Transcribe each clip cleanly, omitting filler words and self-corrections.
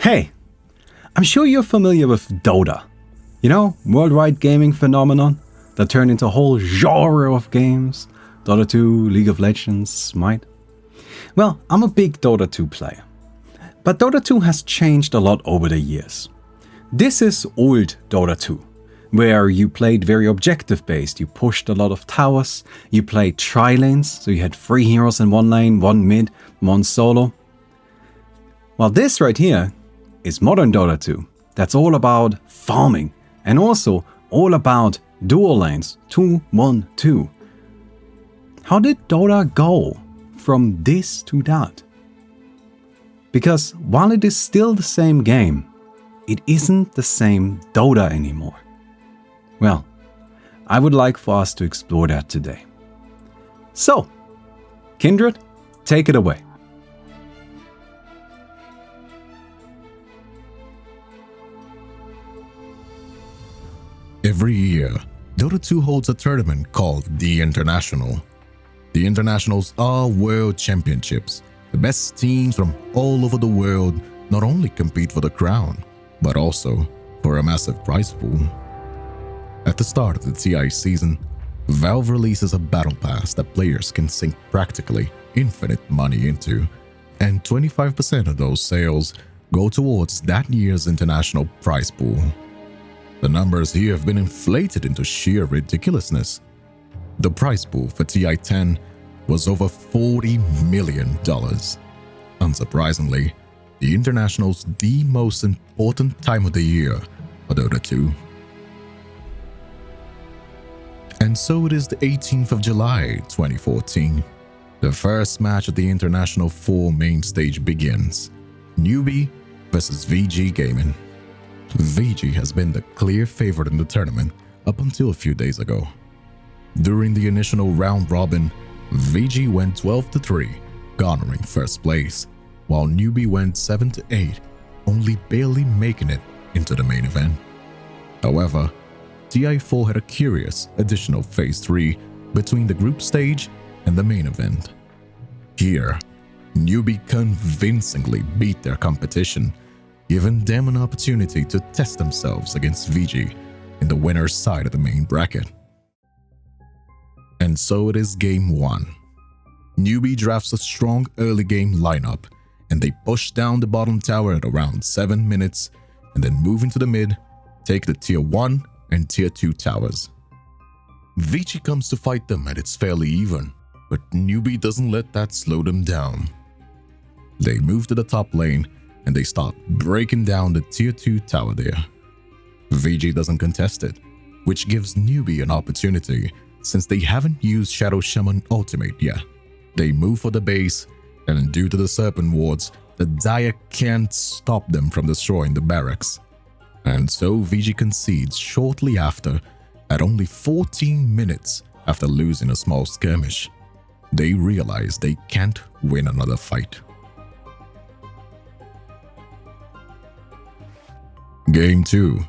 Hey, I'm sure you're familiar with Dota. You know, worldwide gaming phenomenon that turned into a whole genre of games. Dota 2, League of Legends, Smite. Well, I'm a big Dota 2 player. But Dota 2 has changed a lot over the years. This is old Dota 2, where you played very objective based. You pushed a lot of towers, you played tri-lanes, so you had 3 heroes in one lane, 1 mid, 1 solo. While this right here is modern Dota 2. That's all about farming and also all about dual lanes, 2-1-2. How did Dota go from this to that? Because while it is still the same game, it isn't the same Dota anymore. Well, I would like for us to explore that today. So, Kindred, take it away. Every year, Dota 2 holds a tournament called the International. The Internationals are world championships. The best teams from all over the world not only compete for the crown, but also for a massive prize pool. At the start of the TI season, Valve releases a battle pass that players can sink practically infinite money into, and 25% of those sales go towards that year's international prize pool. The numbers here have been inflated into sheer ridiculousness. The prize pool for TI-10 was over $40 million. Unsurprisingly, the International's the most important time of the year for Dota 2. And so it is the 18th of July, 2014. The first match of the International 4 main stage begins. Newbee versus Vici Gaming. Vici has been the clear favorite in the tournament up until a few days ago. During the initial round robin, Vici went 12-3, garnering first place, while Newbee went 7-8, only barely making it into the main event. However, TI4 had a curious additional Phase 3 between the group stage and the main event. Here, Newbee convincingly beat their competition, giving them an opportunity to test themselves against Vici in the winner's side of the main bracket. And so it is Game 1. Newbee drafts a strong early game lineup, and they push down the bottom tower at around 7 minutes, and then move into the mid, take the Tier 1 and Tier 2 towers. Vici comes to fight them and it's fairly even, but Newbee doesn't let that slow them down. They move to the top lane, and they start breaking down the Tier 2 tower there. Vici doesn't contest it, which gives Newbee an opportunity since they haven't used Shadow Shaman ultimate yet. They move for the base, and due to the Serpent wards, the Dire can't stop them from destroying the barracks. And so Vici concedes shortly after, at only 14 minutes after losing a small skirmish. They realize they can't win another fight. Game 2.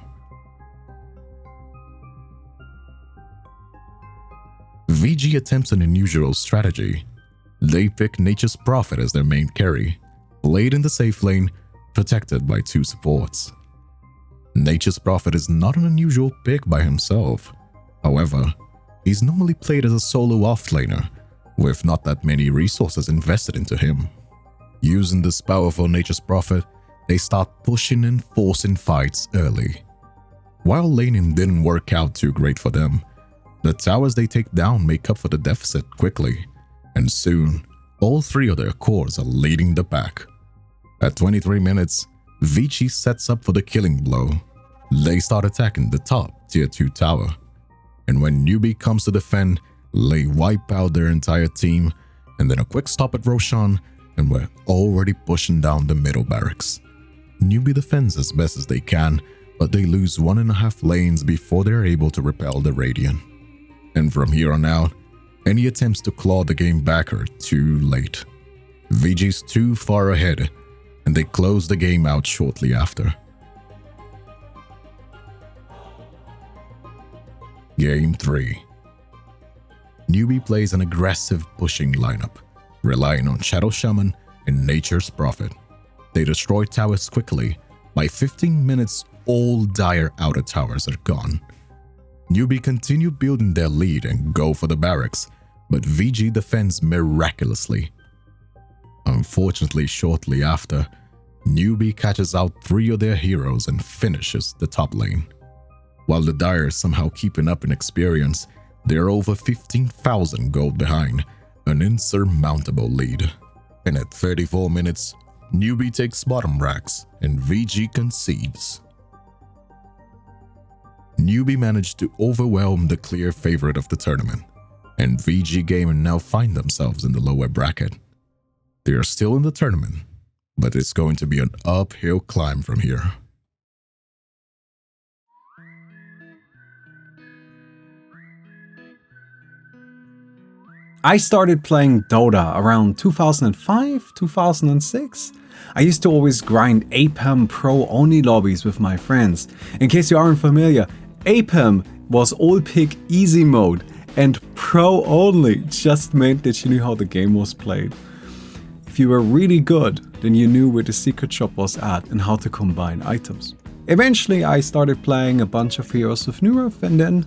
Vici attempts an unusual strategy. They pick Nature's Prophet as their main carry, played in the safe lane, protected by 2 supports. Nature's Prophet is not an unusual pick by himself. However, he's normally played as a solo offlaner, with not that many resources invested into him. Using this powerful Nature's Prophet, they start pushing and forcing fights early. While laning didn't work out too great for them, the towers they take down make up for the deficit quickly, and soon, all 3 of their cores are leading the pack. At 23 minutes, Vici sets up for the killing blow. They start attacking the top Tier 2 tower, and when Newbee comes to defend, they wipe out their entire team, and then a quick stop at Roshan, and we're already pushing down the middle barracks. Newbee defends as best as they can, but they lose 1.5 lanes before they're able to repel the Radiant. And from here on out, any attempts to claw the game back are too late. Vici's too far ahead, and they close the game out shortly after. Game 3. Newbee plays an aggressive pushing lineup, relying on Shadow Shaman and Nature's Prophet. They destroy towers quickly. By 15 minutes, all dire outer towers are gone. Newbee continue building their lead and go for the barracks, but VG defends miraculously. Unfortunately, shortly after, Newbee catches out 3 of their heroes and finishes the top lane. While the Dire is somehow keeping up in experience, they're over 15,000 gold behind, an insurmountable lead. And at 34 minutes, Newbee takes bottom racks and VG concedes. Newbee managed to overwhelm the clear favorite of the tournament, and VG Gaming now find themselves in the lower bracket. They are still in the tournament, but it's going to be an uphill climb from here. I started playing Dota around 2005, 2006. I used to always grind APAM Pro only lobbies with my friends. In case you aren't familiar, APAM was all pick easy mode, and Pro only just meant that you knew how the game was played. If you were really good, then you knew where the secret shop was at and how to combine items. Eventually I started playing a bunch of heroes with Newbee and then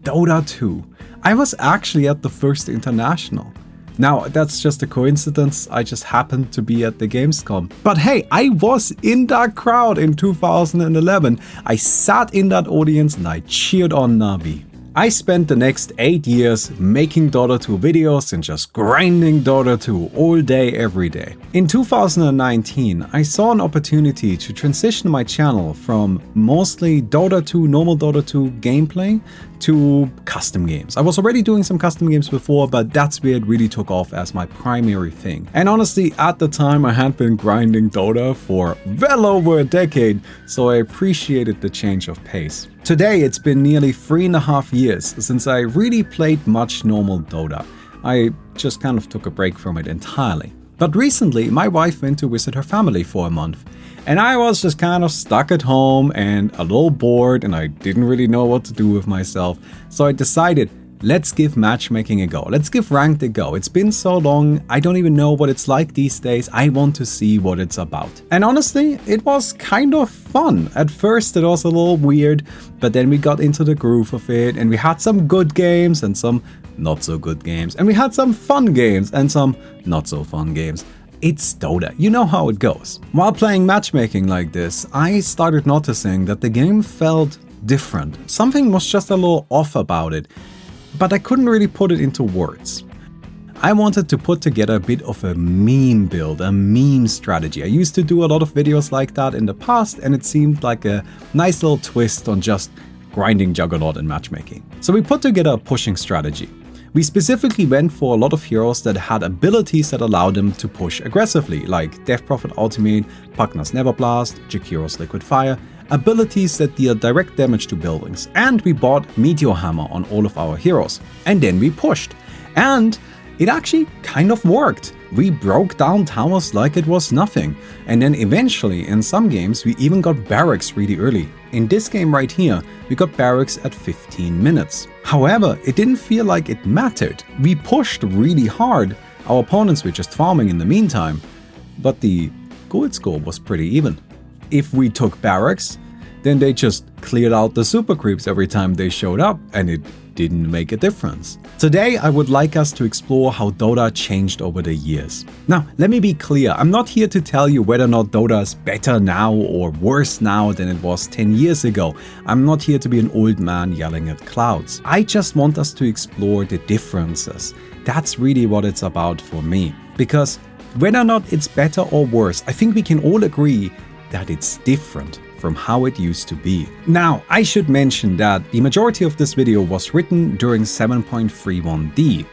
Dota 2. I was actually at the first international. Now that's just a coincidence, I just happened to be at the Gamescom. But hey, I was in that crowd in 2011. I sat in that audience and I cheered on Newbee. I spent the next 8 years making Dota 2 videos and just grinding Dota 2 all day, every day. In 2019, I saw an opportunity to transition my channel from mostly Dota 2, normal Dota 2 gameplay to custom games. I was already doing some custom games before, but that's where it really took off as my primary thing. And honestly, at the time I had been grinding Dota for well over a decade, so I appreciated the change of pace. Today it's been nearly 3.5 years since I really played much normal Dota. I just kind of took a break from it entirely. But recently my wife went to visit her family for a month, and I was just kind of stuck at home and a little bored, and I didn't really know what to do with myself. So I decided, let's give matchmaking a go. Let's give ranked a go. It's been so long, I don't even know what it's like these days. I want to see what it's about. And honestly, it was kind of fun. At first it was a little weird, but then we got into the groove of it, and we had some good games and some not so good games. And we had some fun games and some not so fun games. It's Dota, you know how it goes. While playing matchmaking like this, I started noticing that the game felt different. Something was just a little off about it, but I couldn't really put it into words. I wanted to put together a bit of a meme build, a meme strategy. I used to do a lot of videos like that in the past, and it seemed like a nice little twist on just grinding Juggernaut and matchmaking. So we put together a pushing strategy. We specifically went for a lot of heroes that had abilities that allowed them to push aggressively, like Death Prophet Ultimate, Pugna's Neverblast, Jakiro's Liquid Fire, abilities that deal direct damage to buildings. And we bought Meteor Hammer on all of our heroes. And then we pushed. And it actually kind of worked. We broke down towers like it was nothing. And then eventually, in some games, we even got barracks really early. In this game right here, we got barracks at 15 minutes. However, it didn't feel like it mattered. We pushed really hard. Our opponents were just farming in the meantime. But the gold score was pretty even. If we took barracks, then they just cleared out the super creeps every time they showed up, and it didn't make a difference. Today I would like us to explore how Dota changed over the years. Now, let me be clear, I'm not here to tell you whether or not Dota is better now or worse now than it was 10 years ago. I'm not here to be an old man yelling at clouds. I just want us to explore the differences. That's really what it's about for me. Because whether or not it's better or worse, I think we can all agree that it's different from how it used to be. Now, I should mention that the majority of this video was written during 7.31D,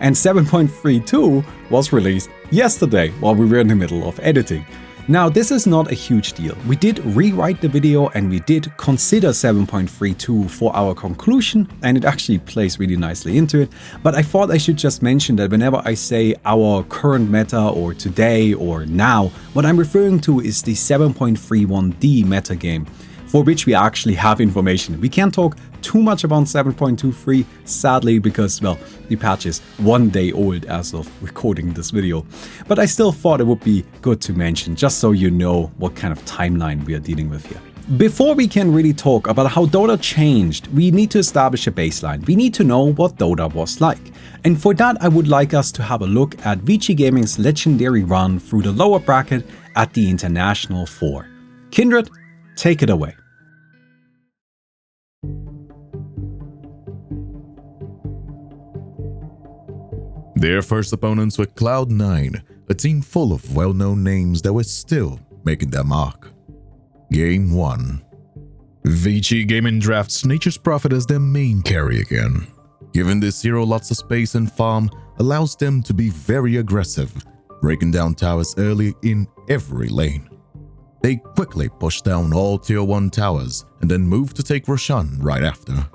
and 7.32 was released yesterday while we were in the middle of editing. Now, this is not a huge deal. We did rewrite the video and we did consider 7.32 for our conclusion, and it actually plays really nicely into it. But I thought I should just mention that whenever I say our current meta or today or now, what I'm referring to is the 7.31D metagame. for which we actually have information. We can't talk too much about 7.23, sadly, because, well, the patch is 1 day old as of recording this video. But I still thought it would be good to mention, just so you know what kind of timeline we are dealing with here. Before we can really talk about how Dota changed, we need to establish a baseline. We need to know what Dota was like. And for that, I would like us to have a look at Vici Gaming's legendary run through the lower bracket at the International 4. Kindred, take it away. Their first opponents were Cloud9, a team full of well-known names that were still making their mark. Game 1. Vici Gaming drafts Nature's Prophet as their main carry again. Giving this hero lots of space and farm allows them to be very aggressive, breaking down towers early in every lane. They quickly push down all tier 1 towers and then move to take Roshan right after.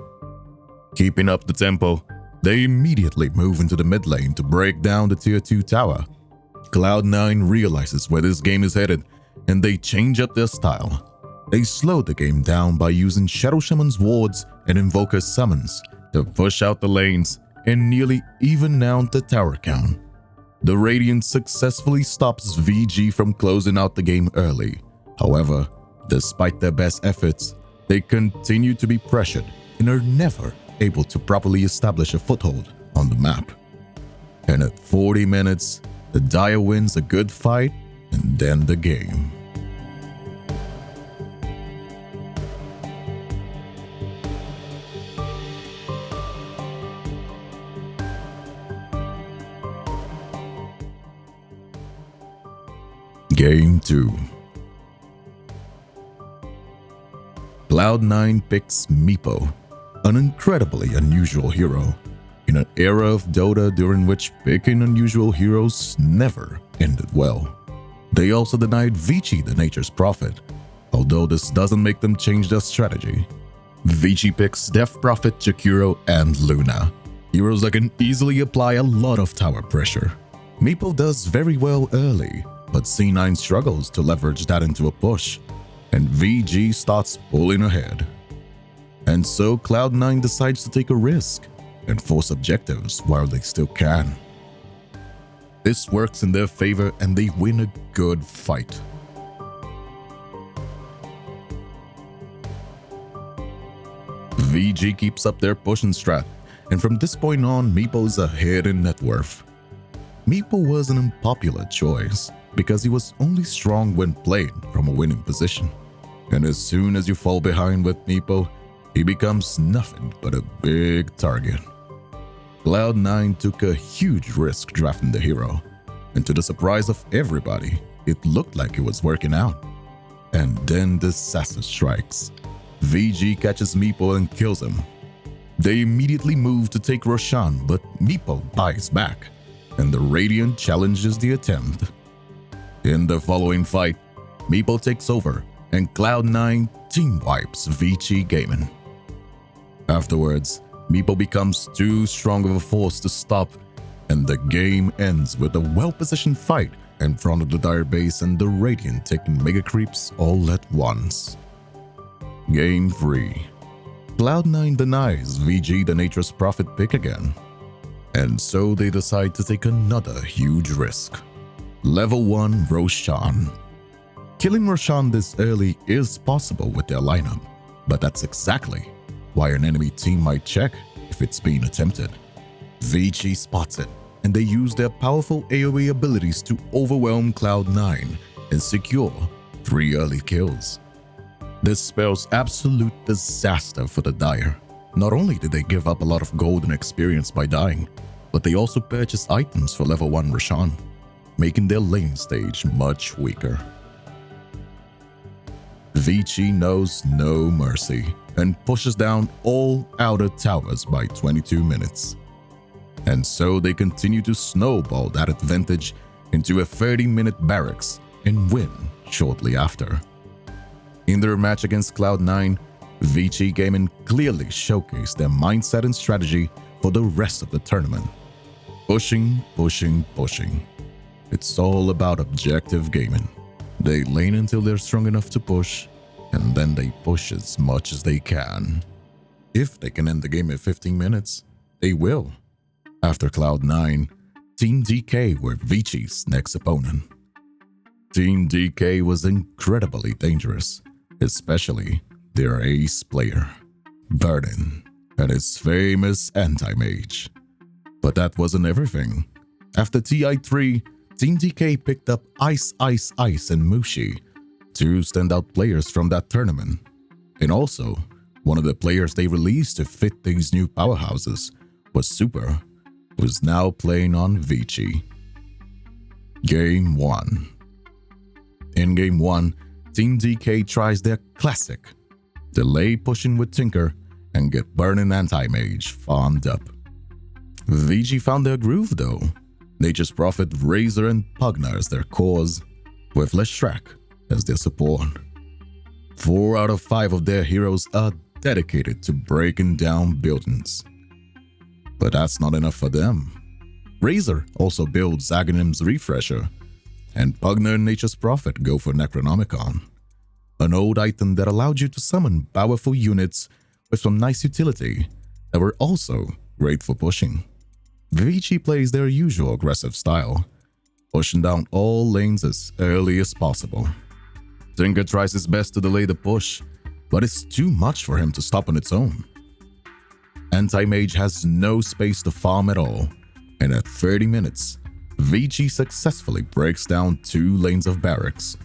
Keeping up the tempo, they immediately move into the mid lane to break down the tier 2 tower. Cloud9 realizes where this game is headed and they change up their style. They slow the game down by using Shadow Shaman's wards and Invoker summons to push out the lanes and nearly even out the tower count. The Radiant successfully stops VG from closing out the game early. However, despite their best efforts, they continue to be pressured and are never able to properly establish a foothold on the map. And at 40 minutes, the Dire wins a good fight and then the game. Game 2. Cloud9 picks Meepo, an incredibly unusual hero, in an era of Dota during which picking unusual heroes never ended well. They also denied Vici the Nature's Prophet, although this doesn't make them change their strategy. Vici picks Death Prophet, Jakiro, and Luna, heroes that can easily apply a lot of tower pressure. Meepo does very well early, but C9 struggles to leverage that into a push, and VG starts pulling ahead. And so Cloud9 decides to take a risk and force objectives while they still can. This works in their favor and they win a good fight. VG keeps up their push and strat, and from this point on, Meepo's ahead in net worth. Meepo was an unpopular choice because he was only strong when played from a winning position. And as soon as you fall behind with Meepo, he becomes nothing but a big target. Cloud9 took a huge risk drafting the hero, and to the surprise of everybody, it looked like it was working out. And then disaster strikes. VG catches Meepo and kills him. They immediately move to take Roshan, but Meepo buys back, and the Radiant challenges the attempt. In the following fight, Meepo takes over and Cloud9 team wipes Vici Gaming. Afterwards, Meepo becomes too strong of a force to stop, and the game ends with a well-positioned fight in front of the Dire base and the Radiant taking mega creeps all at once. Game 3. Cloud9 denies VG the Nature's Prophet pick again, and so they decide to take another huge risk. Level 1 Roshan. Killing Roshan this early is possible with their lineup, but that's exactly why an enemy team might check if it's being attempted. Vici spots it, and they use their powerful AoE abilities to overwhelm Cloud9 and secure 3 early kills. This spells absolute disaster for the Dire. Not only did they give up a lot of gold and experience by dying, but they also purchased items for level 1 Roshan, making their lane stage much weaker. Vici knows no mercy and pushes down all outer towers by 22 minutes. And so they continue to snowball that advantage into a 30-minute barracks and win shortly after. In their match against Cloud9, Vici Gaming clearly showcased their mindset and strategy for the rest of the tournament. Pushing, pushing, pushing. It's all about objective gaming. They lane until they're strong enough to push, and then they push as much as they can. If they can end the game in 15 minutes, they will. After Cloud9, Team DK were Vici's next opponent. Team DK was incredibly dangerous, especially their ace player, Burden, and his famous anti-mage. But that wasn't everything. After TI3, Team DK picked up Ice Ice Ice and Mushi, two standout players from that tournament. And also, one of the players they released to fit these new powerhouses was Super, who's now playing on Vici. Game 1. In Game 1, Team DK tries their classic, delay pushing with Tinker and get Burning Anti-Mage farmed up. Vici found their groove though. Nature's Prophet, Razor and Pugna as their cores, with Leshrac as their support. 4 out of 5 of their heroes are dedicated to breaking down buildings. But that's not enough for them. Razor also builds Aghanim's Refresher, and Pugna and Nature's Prophet go for Necronomicon, an old item that allowed you to summon powerful units with some nice utility that were also great for pushing. Vici plays their usual aggressive style, pushing down all lanes as early as possible. Tinker tries his best to delay the push, but it's too much for him to stop on its own. Anti-Mage has no space to farm at all, and at 30 minutes, Vici successfully breaks down 2 lanes of barracks.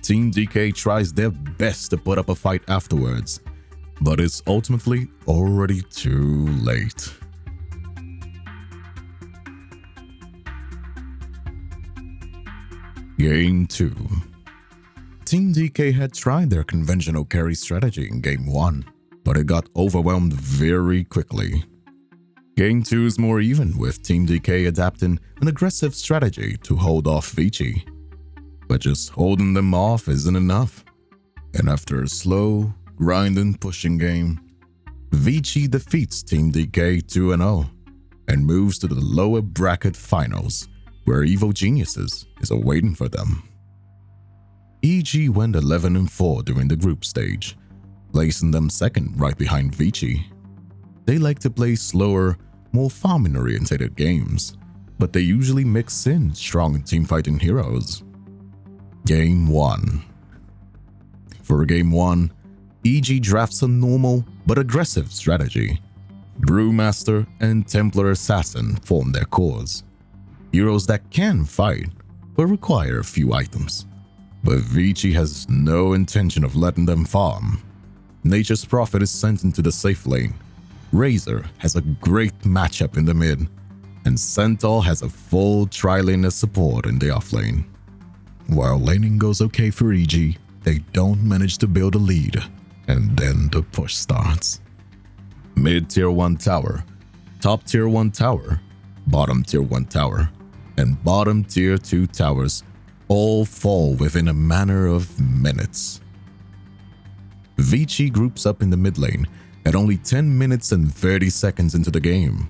Team DK tries their best to put up a fight afterwards, but it's ultimately already too late. Game 2. Team DK had tried their conventional carry strategy in Game 1, but it got overwhelmed very quickly. Game 2 is more even, with Team DK adapting an aggressive strategy to hold off Vici. But just holding them off isn't enough. And after a slow, grinding pushing game, Vici defeats Team DK 2-0 and moves to the lower bracket finals, where Evil Geniuses is awaiting for them. EG went 11-4 during the group stage, placing them second right behind Vici. They like to play slower, more farming-oriented games, but they usually mix in strong team-fighting heroes. Game 1. For Game 1, EG drafts a normal but aggressive strategy. Brewmaster and Templar Assassin form their cores, heroes that can fight but require a few items. But Vici has no intention of letting them farm. Nature's Prophet is sent into the safe lane. Razor has a great matchup in the mid, and Centaur has a full tri-lane as support in the off lane. While laning goes okay for EG, they don't manage to build a lead, and then the push starts. Mid tier 1 tower, top tier 1 tower, bottom tier 1 tower, and bottom tier 2 towers all fall within a matter of minutes. Vici groups up in the mid lane at only 10 minutes and 30 seconds into the game.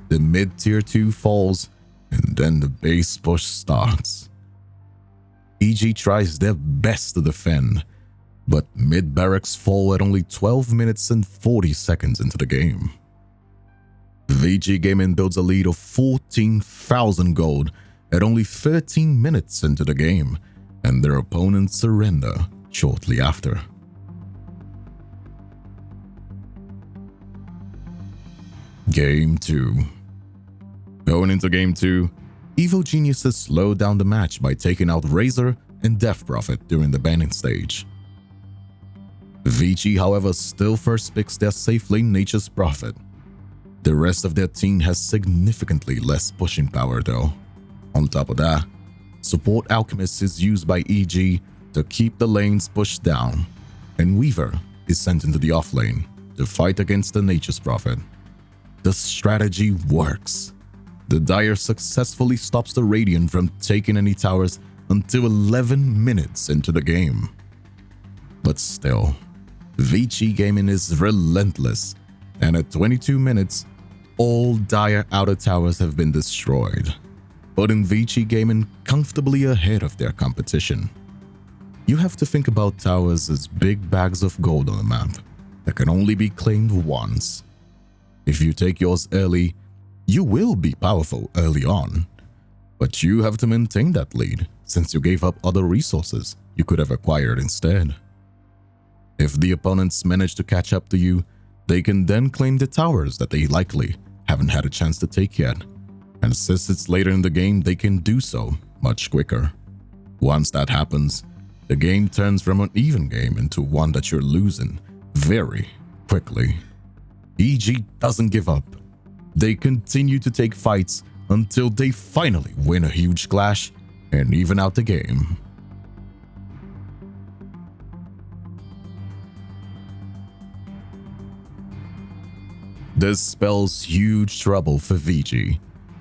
The mid tier 2 falls, and then the base push starts. EG tries their best to defend, but mid barracks fall at only 12 minutes and 40 seconds into the game. Vici Gaming builds a lead of 14,000 gold at only 13 minutes into the game, and their opponents surrender shortly after. Game 2. Going into Game 2, Evil Geniuses slowed down the match by taking out Razor and Death Prophet during the banning stage. Vici, however, still first picks their safe lane Nature's Prophet. The rest of their team has significantly less pushing power though. On top of that, Support Alchemist is used by EG to keep the lanes pushed down, and Weaver is sent into the off lane to fight against the Nature's Prophet. The strategy works. The Dire successfully stops the Radiant from taking any towers until 11 minutes into the game. But still, Vici Gaming is relentless, and at 22 minutes, all Dire outer towers have been destroyed, putting Vici Gaming comfortably ahead of their competition. You have to think about towers as big bags of gold on a map that can only be claimed once. If you take yours early, you will be powerful early on, but you have to maintain that lead since you gave up other resources you could have acquired instead. If the opponents manage to catch up to you, they can then claim the towers that they likely haven't had a chance to take yet, and since it's later in the game, they can do so much quicker. Once that happens, the game turns from an even game into one that you're losing very quickly. EG doesn't give up. They continue to take fights until they finally win a huge clash and even out the game. This spells huge trouble for Vici,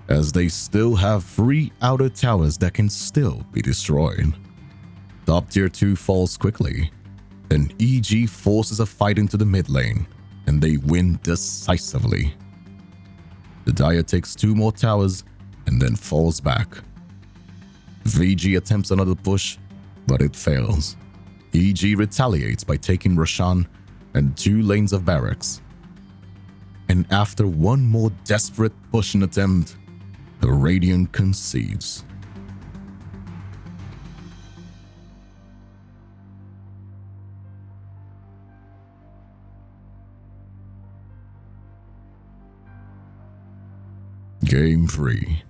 as they still have 3 outer towers that can still be destroyed. Top tier 2 falls quickly, then EG forces a fight into the mid lane, and they win decisively. The Dire takes 2 more towers and then falls back. VG attempts another push, but it fails. EG retaliates by taking Roshan and 2 lanes of barracks. And after one more desperate pushing attempt, the Radiant concedes. Game 3.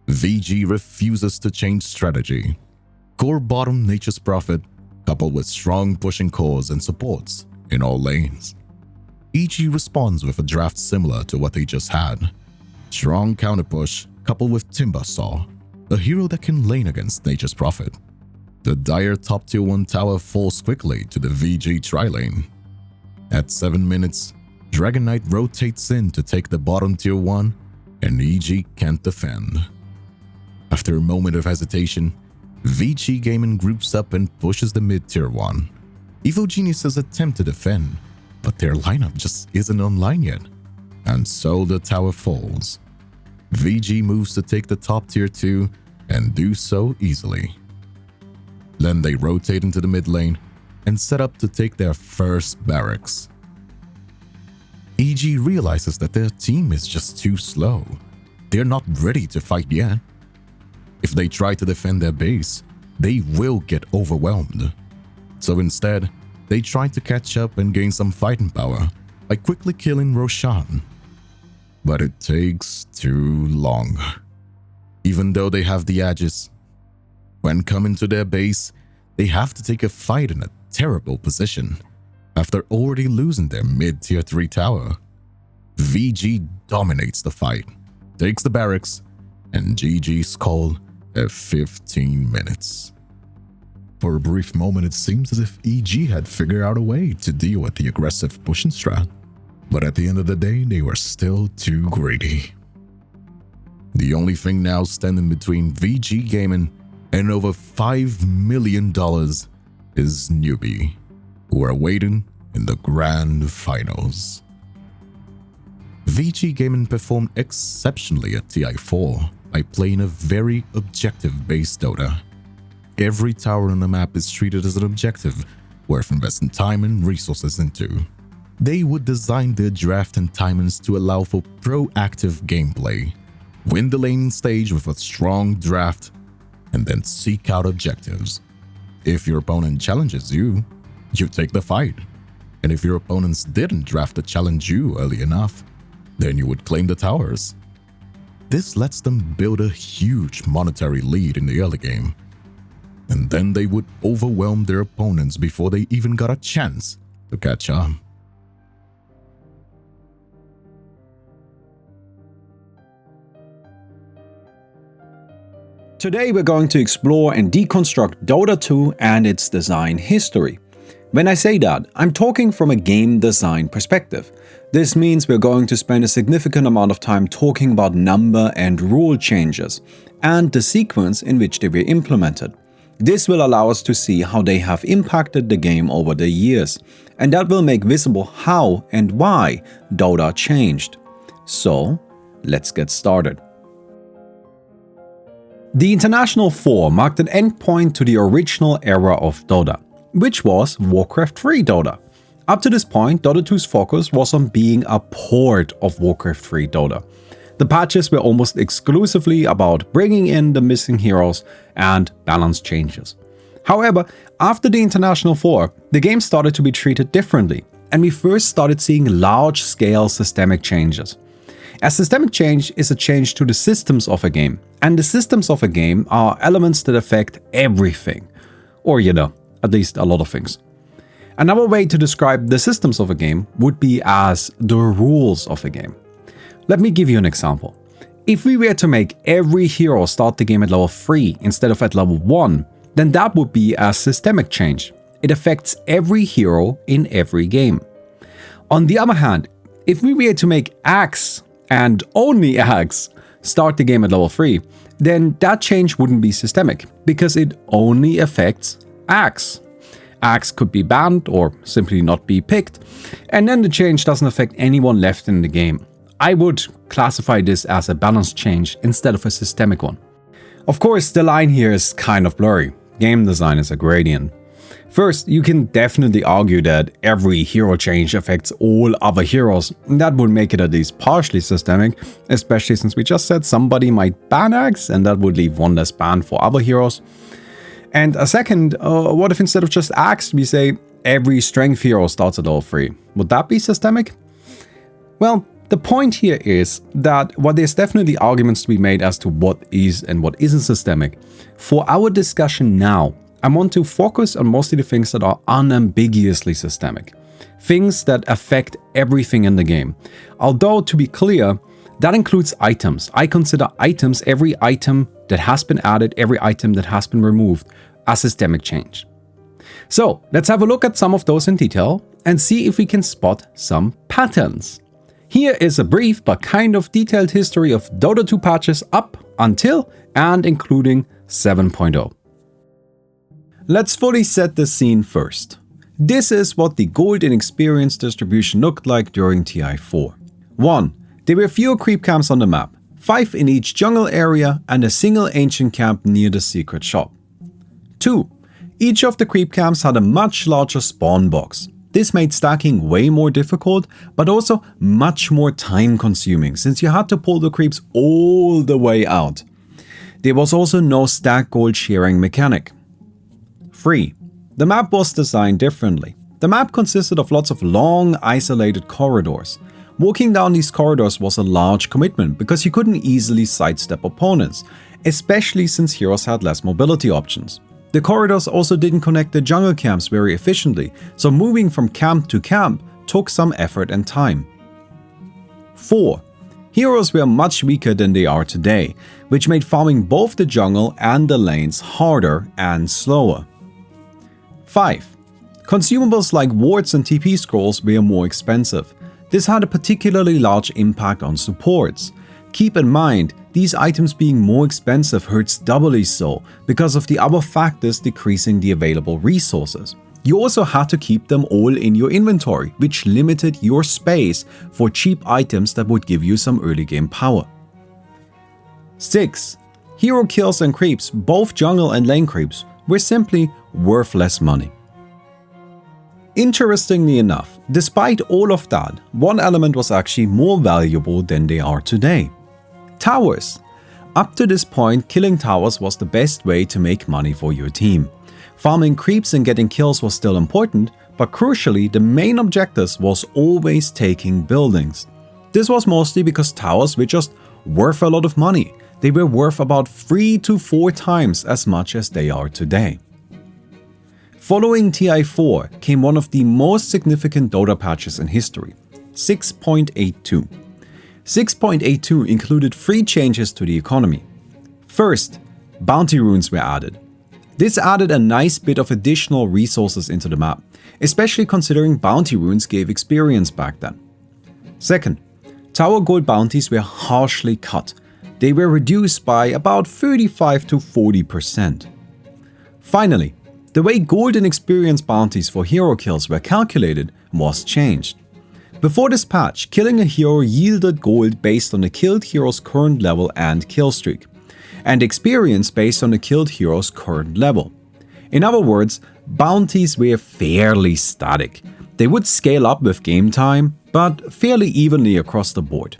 VG refuses to change strategy. Core bottom Nature's Prophet, coupled with strong pushing cores and supports in all lanes. EG responds with a draft similar to what they just had. Strong counter push coupled with Timber Saw, a hero that can lane against Nature's Prophet. The Dire top tier 1 tower falls quickly to the VG tri-lane. At 7 minutes, Dragon Knight rotates in to take the bottom tier 1 and EG can't defend. After a moment of hesitation, Vici Gaming groups up and pushes the mid tier 1. Evil Geniuses attempt to defend, but their lineup just isn't online yet, and so the tower falls. VG moves to take the top tier 2 and do so easily. Then they rotate into the mid lane and set up to take their first barracks. EG realizes that their team is just too slow. They're not ready to fight yet. If they try to defend their base, they will get overwhelmed. So instead, they try to catch up and gain some fighting power by quickly killing Roshan. But it takes too long. Even though they have the edges, when coming to their base, they have to take a fight in a terrible position after already losing their mid-tier 3 tower. VG dominates the fight, takes the barracks, and GG's call at 15 minutes. For a brief moment, it seems as if EG had figured out a way to deal with the aggressive pushing strat, but at the end of the day, they were still too greedy. The only thing now standing between Vici Gaming and over $5 million is Newbee, who are waiting in the grand finals. Vici Gaming performed exceptionally at TI4 by playing a very objective-based Dota. Every tower on the map is treated as an objective worth investing time and resources into. They would design their draft and timings to allow for proactive gameplay, win the laning stage with a strong draft, and then seek out objectives. If your opponent challenges you, you take the fight. And if your opponents didn't draft to challenge you early enough, then you would claim the towers. This lets them build a huge monetary lead in the early game, and then they would overwhelm their opponents before they even got a chance to catch up. Today we're going to explore and deconstruct Dota 2 and its design history. When I say that, I'm talking from a game design perspective. This means we're going to spend a significant amount of time talking about number and rule changes, and the sequence in which they were implemented. This will allow us to see how they have impacted the game over the years, and that will make visible how and why Dota changed. So, let's get started. The International 4 marked an endpoint to the original era of Dota, which was Warcraft 3 Dota. Up to this point, Dota 2's focus was on being a port of Warcraft 3 Dota. The patches were almost exclusively about bringing in the missing heroes and balance changes. However, after the International 4, the game started to be treated differently, and we first started seeing large-scale systemic changes. A systemic change is a change to the systems of a game, and the systems of a game are elements that affect everything. Or, at least a lot of things. Another way to describe the systems of a game would be as the rules of a game. Let me give you an example. If we were to make every hero start the game at level 3 instead of at level 1, then that would be a systemic change. It affects every hero in every game. On the other hand, if we were to make Axe and only Axe start the game at level 3, then that change wouldn't be systemic, because it only affects Axe. Axe could be banned or simply not be picked, and then the change doesn't affect anyone left in the game. I would classify this as a balanced change instead of a systemic one. Of course, the line here is kind of blurry. Game design is a gradient. First, you can definitely argue that every hero change affects all other heroes. That would make it at least partially systemic, especially since we just said somebody might ban Axe, and that would leave one less ban for other heroes. And a second, what if instead of just Axe, we say every strength hero starts at level 3? Would that be systemic? Well, the point here is that while there's definitely arguments to be made as to what is and what isn't systemic, for our discussion now, I want to focus on mostly the things that are unambiguously systemic. Things that affect everything in the game. Although, to be clear, that includes items. I consider items, every item that has been added, every item that has been removed, a systemic change. So, let's have a look at some of those in detail and see if we can spot some patterns. Here is a brief but kind of detailed history of Dota 2 patches up until and including 7.0. Let's fully set the scene first. This is what the gold in experience distribution looked like during TI4. 1. There were fewer creep camps on the map, 5 in each jungle area and a single ancient camp near the secret shop. 2. Each of the creep camps had a much larger spawn box. This made stacking way more difficult, but also much more time consuming since you had to pull the creeps all the way out. There was also no stack gold sharing mechanic. 3. The map was designed differently. The map consisted of lots of long, isolated corridors. Walking down these corridors was a large commitment because you couldn't easily sidestep opponents, especially since heroes had less mobility options. The corridors also didn't connect the jungle camps very efficiently, so moving from camp to camp took some effort and time. 4. Heroes were much weaker than they are today, which made farming both the jungle and the lanes harder and slower. 5. Consumables like wards and TP scrolls were more expensive. This had a particularly large impact on supports. Keep in mind, these items being more expensive hurts doubly so because of the other factors decreasing the available resources. You also had to keep them all in your inventory, which limited your space for cheap items that would give you some early game power. 6. Hero kills and creeps, both jungle and lane creeps, were simply worth less money. Interestingly enough, despite all of that, one element was actually more valuable than they are today. Towers. Up to this point, killing towers was the best way to make money for your team. Farming creeps and getting kills was still important, but crucially, the main objective was always taking buildings. This was mostly because towers were just worth a lot of money. They were worth about 3 to 4 times as much as they are today. Following TI4 came one of the most significant Dota patches in history, 6.82. 6.82 included 3 changes to the economy. First, bounty runes were added. This added a nice bit of additional resources into the map, especially considering bounty runes gave experience back then. Second, tower gold bounties were harshly cut. They were reduced by about 35 to 40%. Finally, the way gold and experience bounties for hero kills were calculated was changed. Before this patch, killing a hero yielded gold based on the killed hero's current level and kill streak. and experience based on the killed hero's current level. In other words, bounties were fairly static. They would scale up with game time, but fairly evenly across the board.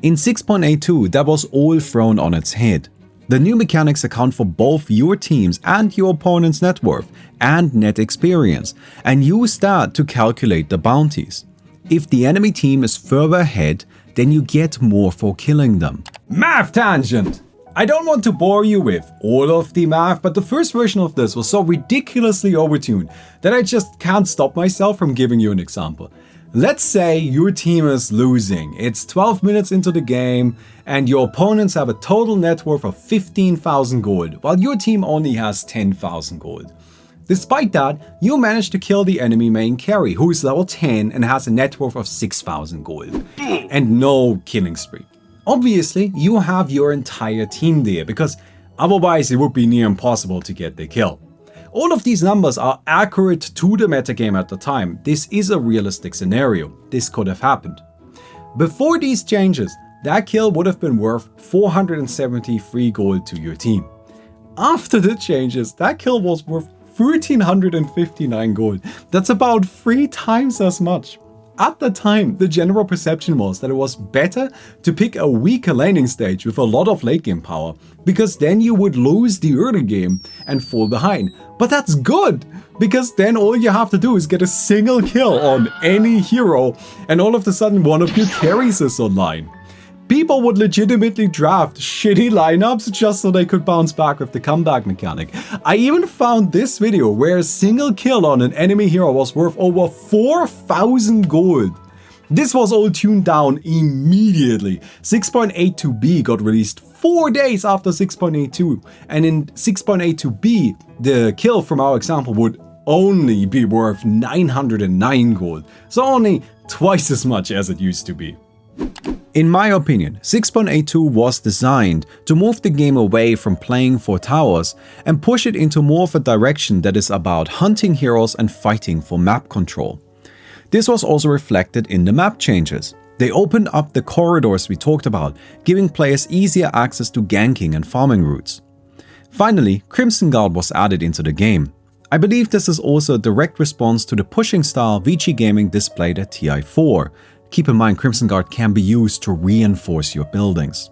In 6.82, that was all thrown on its head. The new mechanics account for both your team's and your opponent's net worth and net experience, and use that to calculate the bounties. If the enemy team is further ahead, then you get more for killing them. Math tangent! I don't want to bore you with all of the math, but the first version of this was so ridiculously overtuned that I just can't stop myself from giving you an example. Let's say your team is losing. It's 12 minutes into the game and your opponents have a total net worth of 15,000 gold, while your team only has 10,000 gold. Despite that, you manage to kill the enemy main carry, who is level 10 and has a net worth of 6,000 gold. And no killing spree. Obviously, you have your entire team there, because otherwise it would be near impossible to get the kill. All of these numbers are accurate to the metagame at the time. This is a realistic scenario. This could have happened. Before these changes, that kill would have been worth 473 gold to your team. After the changes, that kill was worth 1,359 gold. That's about 3 times as much. At the time, the general perception was that it was better to pick a weaker laning stage with a lot of late game power, because then you would lose the early game and fall behind. But that's good, because then all you have to do is get a single kill on any hero and all of a sudden one of your carries is online. People would legitimately draft shitty lineups just so they could bounce back with the comeback mechanic. I even found this video where a single kill on an enemy hero was worth over 4,000 gold. This was all tuned down immediately. 6.82b got released 4 days after 6.82, and in 6.82b, the kill from our example would only be worth 909 gold, so only twice as much as it used to be. In my opinion, 6.82 was designed to move the game away from playing for towers and push it into more of a direction that is about hunting heroes and fighting for map control. This was also reflected in the map changes. They opened up the corridors we talked about, giving players easier access to ganking and farming routes. Finally, Crimson Guard was added into the game. I believe this is also a direct response to the pushing style Vici Gaming displayed at TI4. Keep in mind, Crimson Guard can be used to reinforce your buildings.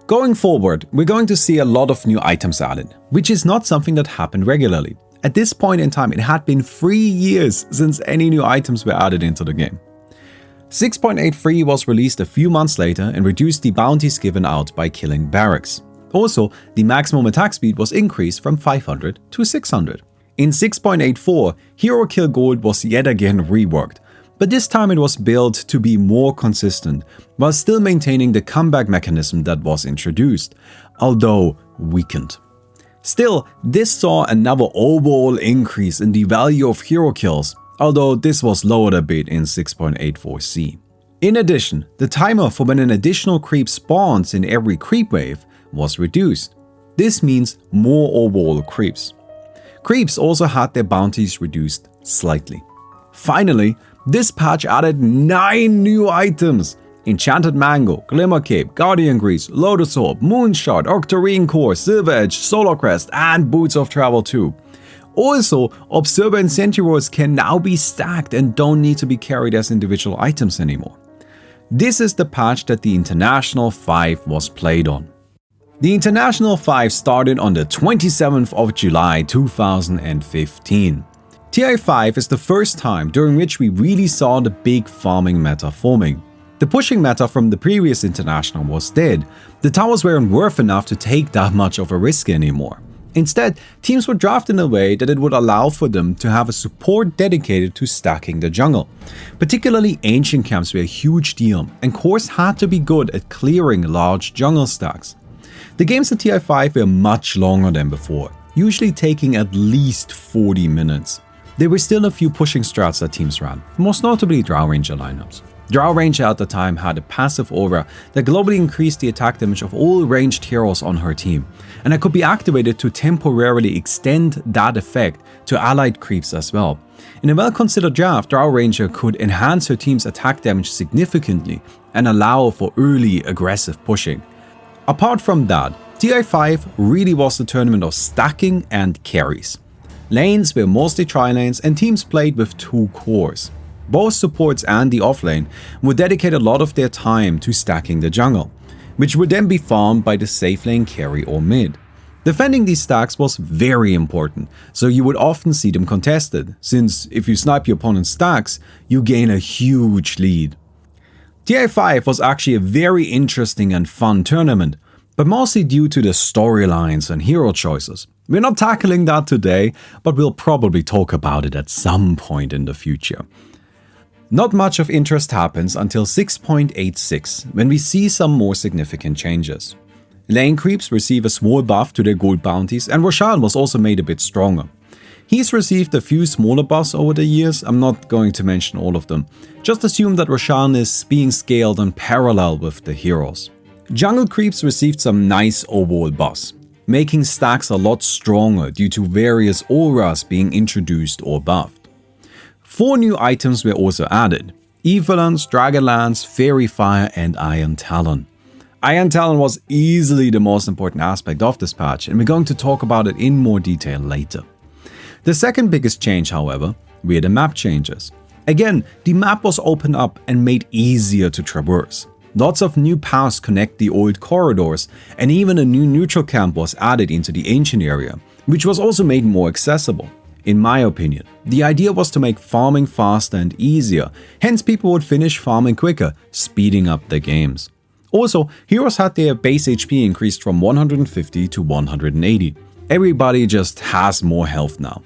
Going forward, we're going to see a lot of new items added, which is not something that happened regularly. At this point in time, it had been 3 years since any new items were added into the game. 6.83 was released a few months later and reduced the bounties given out by killing barracks. Also, the maximum attack speed was increased from 500 to 600. In 6.84, hero kill gold was yet again reworked, but this time it was built to be more consistent, while still maintaining the comeback mechanism that was introduced, although weakened. Still, this saw another overall increase in the value of hero kills, although this was lowered a bit in 6.84c. In addition, the timer for when an additional creep spawns in every creep wave was reduced. This means more overall creeps. Creeps also had their bounties reduced slightly. Finally, this patch added 9 new items: Enchanted Mango, Glimmer Cape, Guardian Grease, Lotus Orb, Moonshot, Octarine Core, Silver Edge, Solar Crest, and Boots of Travel 2. Also, Observer and Sentry can now be stacked and don't need to be carried as individual items anymore. This is the patch that the International 5 was played on. The International 5 started on the 27th of July 2015. TI5 is the first time during which we really saw the big farming meta forming. The pushing meta from the previous International was dead. The towers weren't worth enough to take that much of a risk anymore. Instead, teams were drafted in a way that it would allow for them to have a support dedicated to stacking the jungle. Particularly ancient camps were a huge deal, and cores had to be good at clearing large jungle stacks. The games at TI5 were much longer than before, usually taking at least 40 minutes. There were still a few pushing strats that teams ran, most notably Drow Ranger lineups. Drow Ranger at the time had a passive aura that globally increased the attack damage of all ranged heroes on her team, and it could be activated to temporarily extend that effect to allied creeps as well. In a well-considered draft, Drow Ranger could enhance her team's attack damage significantly and allow for early aggressive pushing. Apart from that, TI5 really was the tournament of stacking and carries. Lanes were mostly tri-lanes and teams played with 2 cores. Both supports and the offlane would dedicate a lot of their time to stacking the jungle, which would then be farmed by the safe lane carry or mid. Defending these stacks was very important, so you would often see them contested, since if you snipe your opponent's stacks, you gain a huge lead. TI5 was actually a very interesting and fun tournament, but mostly due to the storylines and hero choices. We're not tackling that today, but we'll probably talk about it at some point in the future. Not much of interest happens until 6.86, when we see some more significant changes. Lane creeps receive a small buff to their gold bounties, and Roshan was also made a bit stronger. He's received a few smaller buffs over the years, I'm not going to mention all of them. Just assume that Roshan is being scaled in parallel with the heroes. Jungle creeps received some nice overall buffs, making stacks a lot stronger due to various auras being introduced or buffed. 4 new items were also added: Evelance, Dragonlance, Fairy Fire and Iron Talon. Iron Talon was easily the most important aspect of this patch, and we're going to talk about it in more detail later. The second biggest change, however, were the map changes. Again, the map was opened up and made easier to traverse. Lots of new paths connect the old corridors, and even a new neutral camp was added into the ancient area, which was also made more accessible. In my opinion, the idea was to make farming faster and easier, hence people would finish farming quicker, speeding up their games. Also, heroes had their base HP increased from 150 to 180. Everybody just has more health now.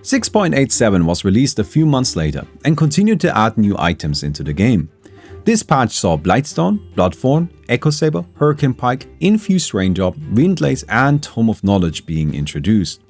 6.87 was released a few months later and continued to add new items into the game. This patch saw Blightstone, Bloodthorn, Echo Saber, Hurricane Pike, Infused Raindrop, Windlace and Tome of Knowledge being introduced.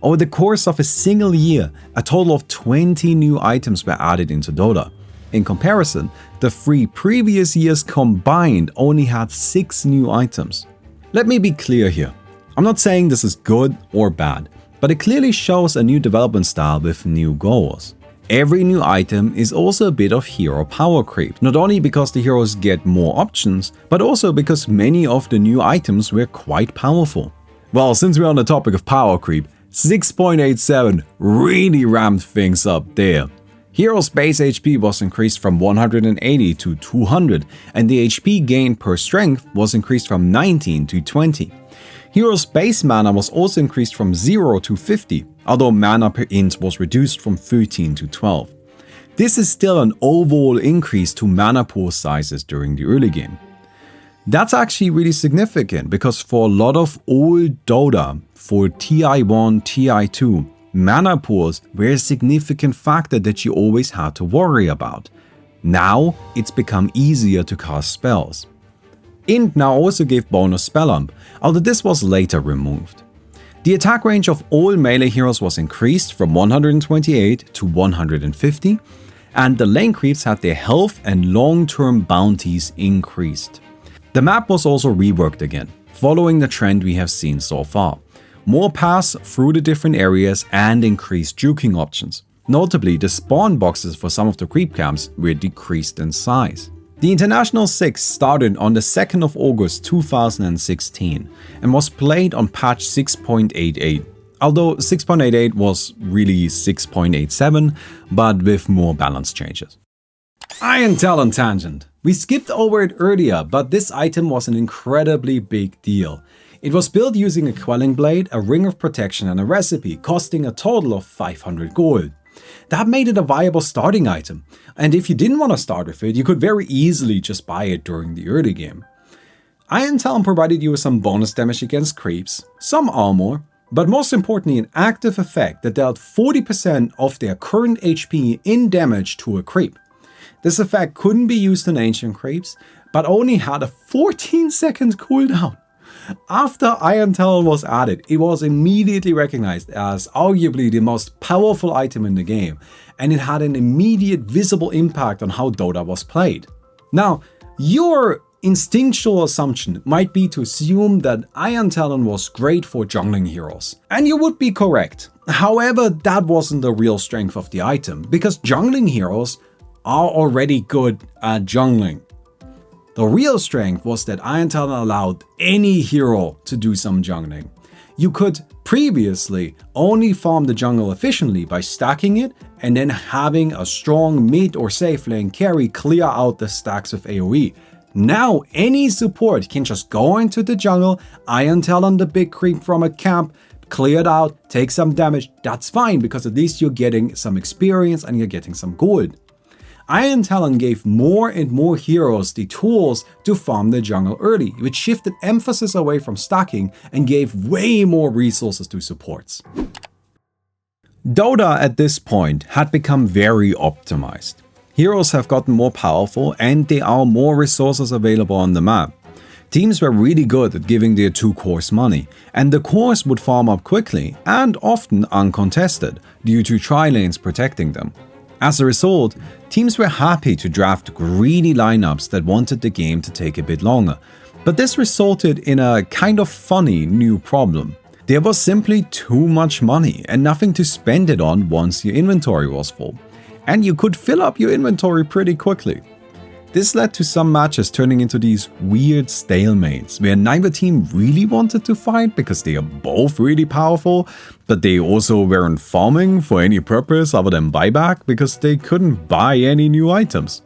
Over the course of a single year, a total of 20 new items were added into Dota. In comparison, the 3 previous years combined only had 6 new items. Let me be clear here. I'm not saying this is good or bad, but it clearly shows a new development style with new goals. Every new item is also a bit of hero power creep, not only because the heroes get more options, but also because many of the new items were quite powerful. Well, since we're on the topic of power creep, 6.87 really ramped things up there. Heroes' base HP was increased from 180 to 200, and the HP gained per strength was increased from 19 to 20. Heroes' base mana was also increased from 0 to 50, although mana per int was reduced from 13 to 12. This is still an overall increase to mana pool sizes during the early game. That's actually really significant because for a lot of old Dota, for TI1, TI2, mana pools were a significant factor that you always had to worry about. Now it's become easier to cast spells. Int now also gave bonus spell ump, although this was later removed. The attack range of all melee heroes was increased from 128 to 150, and the lane creeps had their health and long-term bounties increased. The map was also reworked again, following the trend we have seen so far. More paths through the different areas and increased juking options. Notably, the spawn boxes for some of the creep camps were decreased in size. The International 6 started on the 2nd of August 2016 and was played on patch 6.88, although 6.88 was really 6.87, but with more balance changes. Iron Talon tangent. We skipped over it earlier, but this item was an incredibly big deal. It was built using a quelling blade, a ring of protection and a recipe, costing a total of 500 gold. That made it a viable starting item, and if you didn't want to start with it, you could very easily just buy it during the early game. Iron Talon provided you with some bonus damage against creeps, some armor, but most importantly an active effect that dealt 40% of their current HP in damage to a creep. This effect couldn't be used on ancient creeps, but only had a 14-second cooldown. After Iron Talon was added, it was immediately recognized as arguably the most powerful item in the game, and it had an immediate visible impact on how Dota was played. Now, your instinctual assumption might be to assume that Iron Talon was great for jungling heroes, and you would be correct. However, that wasn't the real strength of the item, because jungling heroes are already good at jungling. The real strength was that Iron Talon allowed any hero to do some jungling. You could previously only farm the jungle efficiently by stacking it and then having a strong mid or safe lane carry clear out the stacks with AoE. Now any support can just go into the jungle, Iron Talon the big creep from a camp, clear it out, take some damage. That's fine because at least you're getting some experience and you're getting some gold. Iron Talon gave more and more heroes the tools to farm the jungle early, which shifted emphasis away from stacking and gave way more resources to supports. Dota at this point had become very optimized. Heroes have gotten more powerful and there are more resources available on the map. Teams were really good at giving their 2 cores money, and the cores would farm up quickly and often uncontested due to tri-lanes protecting them. As a result, teams were happy to draft greedy lineups that wanted the game to take a bit longer. But this resulted in a kind of funny new problem. There was simply too much money and nothing to spend it on once your inventory was full. And you could fill up your inventory pretty quickly. This led to some matches turning into these weird stalemates where neither team really wanted to fight because they are both really powerful, but they also weren't farming for any purpose other than buyback because they couldn't buy any new items.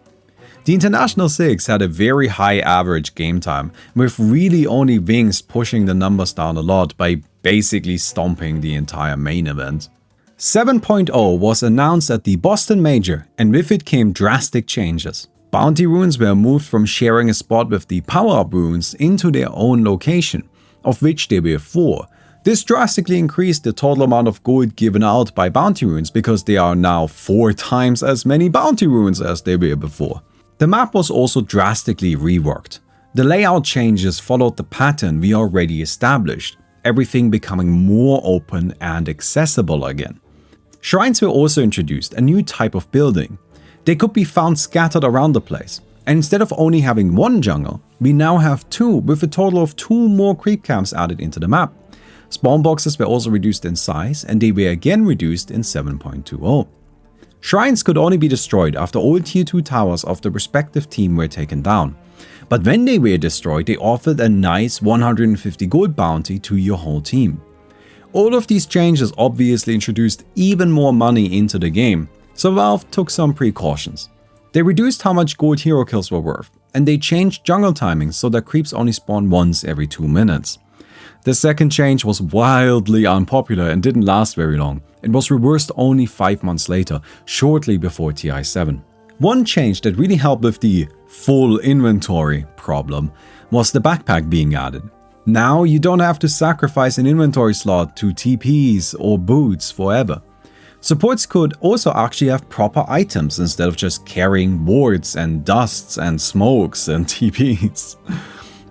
The International 6 had a very high average game time, with really only Wings pushing the numbers down a lot by basically stomping the entire main event. 7.0 was announced at the Boston Major, and with it came drastic changes. Bounty runes were moved from sharing a spot with the power-up runes into their own location, of which there were 4. This drastically increased the total amount of gold given out by bounty runes because there are now 4 times as many bounty runes as there were before. The map was also drastically reworked. The layout changes followed the pattern we already established, everything becoming more open and accessible again. Shrines were also introduced, a new type of building. They could be found scattered around the place, and instead of only having 1 jungle, we now have 2 with a total of 2 more creep camps added into the map. Spawn boxes were also reduced in size and they were again reduced in 7.20. Shrines could only be destroyed after all tier 2 towers of the respective team were taken down. But when they were destroyed, they offered a nice 150 gold bounty to your whole team. All of these changes obviously introduced even more money into the game, so Valve took some precautions. They reduced how much gold hero kills were worth, and they changed jungle timings so that creeps only spawn once every 2 minutes. The second change was wildly unpopular and didn't last very long. It was reversed only 5 months later, shortly before TI7. One change that really helped with the full inventory problem was the backpack being added. Now you don't have to sacrifice an inventory slot to TPs or boots forever. Supports could also actually have proper items instead of just carrying wards and dusts and smokes and TPs.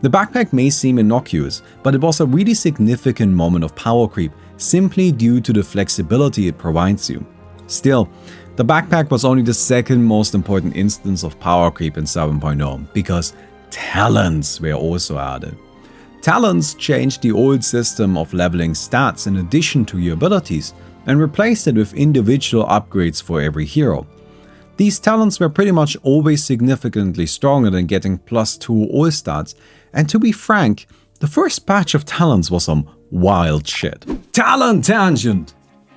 The backpack may seem innocuous, but it was a really significant moment of power creep simply due to the flexibility it provides you. Still, the backpack was only the second most important instance of power creep in 7.0 because talents were also added. Talents changed the old system of leveling stats in addition to your abilities and replaced it with individual upgrades for every hero. These talents were pretty much always significantly stronger than getting +2 all stats, and to be frank, the first batch of talents was some wild shit. Talent tangent!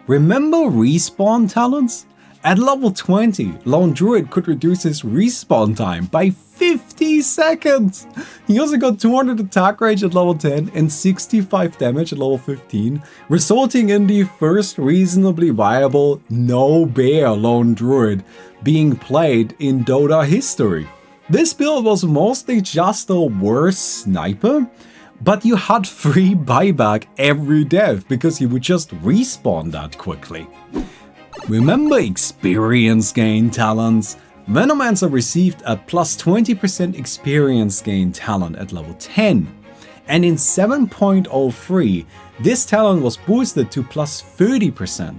Remember respawn talents? At level 20, Lone Druid could reduce his respawn time by 50 seconds! He also got 200 attack range at level 10 and 65 damage at level 15, resulting in the first reasonably viable no-bear Lone Druid being played in Dota history. This build was mostly just a worse sniper, but you had free buyback every death because you would just respawn that quickly. Remember experience gain talents? Venomancer received a +20% experience gain talent at level 10, and in 7.03 this talent was boosted to +30%.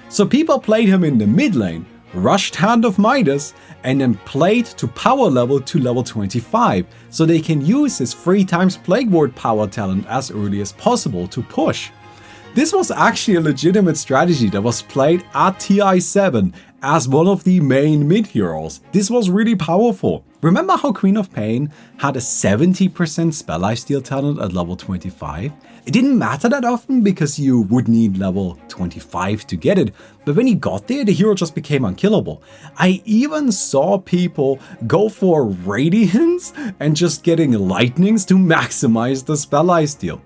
So people played him in the mid lane, rushed Hand of Midas, and then played to power level to level 25, so they can use his 3 times Plague Ward power talent as early as possible to push. This was actually a legitimate strategy that was played at TI7 as one of the main mid heroes. This was really powerful. Remember how Queen of Pain had a 70% spell lifesteal talent at level 25? It didn't matter that often because you would need level 25 to get it, but when you got there, the hero just became unkillable. I even saw people go for Radiance and just getting Lightnings to maximize the spell lifesteal.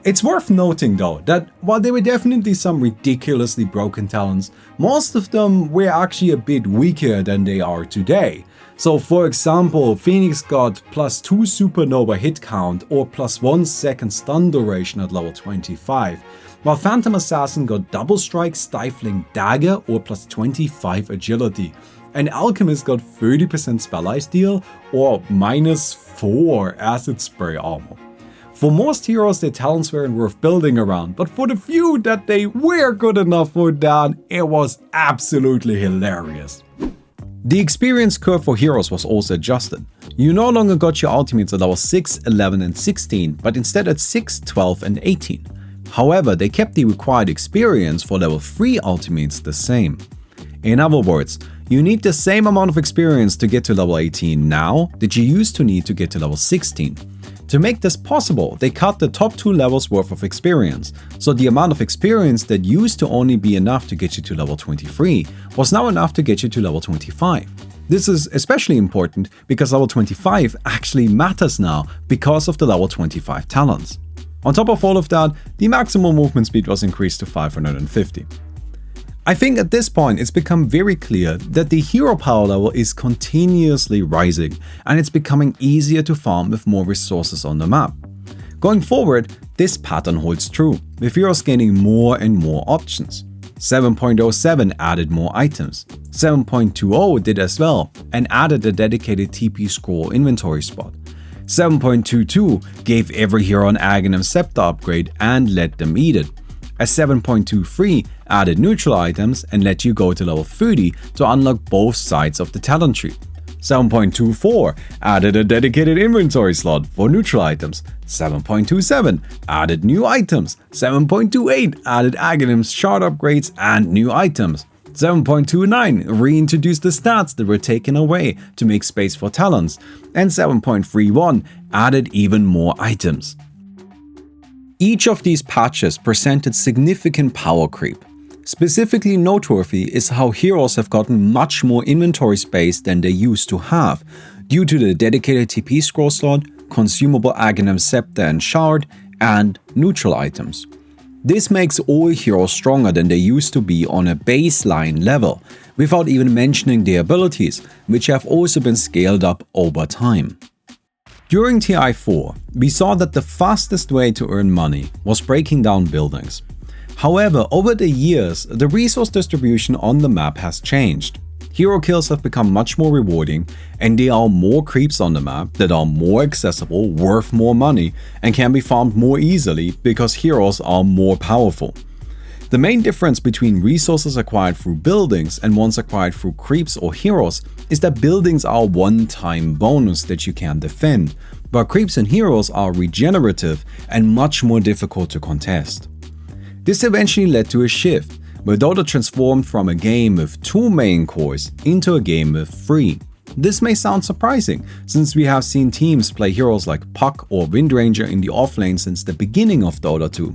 It's worth noting though that while there were definitely some ridiculously broken talents, most of them were actually a bit weaker than they are today. So for example, Phoenix got +2 supernova hit count or +1 second stun duration at level 25, while Phantom Assassin got double strike stifling dagger or +25 agility, and Alchemist got 30% spell lifesteal or -4 acid spray armor. For most heroes, their talents weren't worth building around, but for the few that they were good enough for that, it was absolutely hilarious. The experience curve for heroes was also adjusted. You no longer got your ultimates at level 6, 11 and 16, but instead at 6, 12 and 18. However, they kept the required experience for level 3 ultimates the same. In other words, you need the same amount of experience to get to level 18 now that you used to need to get to level 16. To make this possible, they cut the top 2 levels worth of experience, so the amount of experience that used to only be enough to get you to level 23 was now enough to get you to level 25. This is especially important because level 25 actually matters now because of the level 25 talents. On top of all of that, the maximum movement speed was increased to 550. I think at this point it's become very clear that the hero power level is continuously rising and it's becoming easier to farm with more resources on the map. Going forward, this pattern holds true, with heroes gaining more and more options. 7.07 added more items, 7.20 did as well and added a dedicated TP scroll inventory spot. 7.22 gave every hero an Aghanim Scepter upgrade and let them eat it. A 7.23 added neutral items and let you go to level 30 to unlock both sides of the talent tree. 7.24 added a dedicated inventory slot for neutral items. 7.27 added new items. 7.28 added Aghanim's shard upgrades and new items. 7.29 reintroduced the stats that were taken away to make space for talents. And 7.31 added even more items. Each of these patches presented significant power creep. Specifically noteworthy is how heroes have gotten much more inventory space than they used to have, due to the dedicated TP scroll slot, consumable Aghanim Scepter and Shard, and neutral items. This makes all heroes stronger than they used to be on a baseline level, without even mentioning their abilities, which have also been scaled up over time. During TI4, we saw that the fastest way to earn money was breaking down buildings. However, over the years, the resource distribution on the map has changed. Hero kills have become much more rewarding, and there are more creeps on the map that are more accessible, worth more money, and can be farmed more easily because heroes are more powerful. The main difference between resources acquired through buildings and ones acquired through creeps or heroes is that buildings are a one-time bonus that you can defend, but creeps and heroes are regenerative and much more difficult to contest. This eventually led to a shift, where Dota transformed from a game with 2 main cores into a game with 3. This may sound surprising, since we have seen teams play heroes like Puck or Windranger in the offlane since the beginning of Dota 2.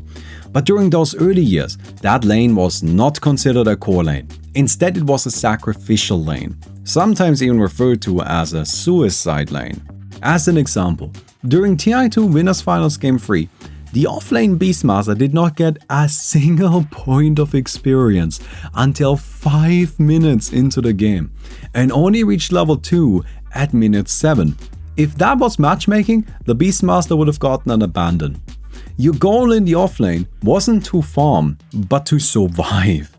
But during those early years, that lane was not considered a core lane. Instead, it was a sacrificial lane, sometimes even referred to as a suicide lane. As an example, during TI2 Winners Finals Game 3, the offlane Beastmaster did not get a single point of experience until 5 minutes into the game, and only reached level 2 at minute 7. If that was matchmaking, the Beastmaster would have gotten an abandon. Your goal in the offlane wasn't to farm, but to survive.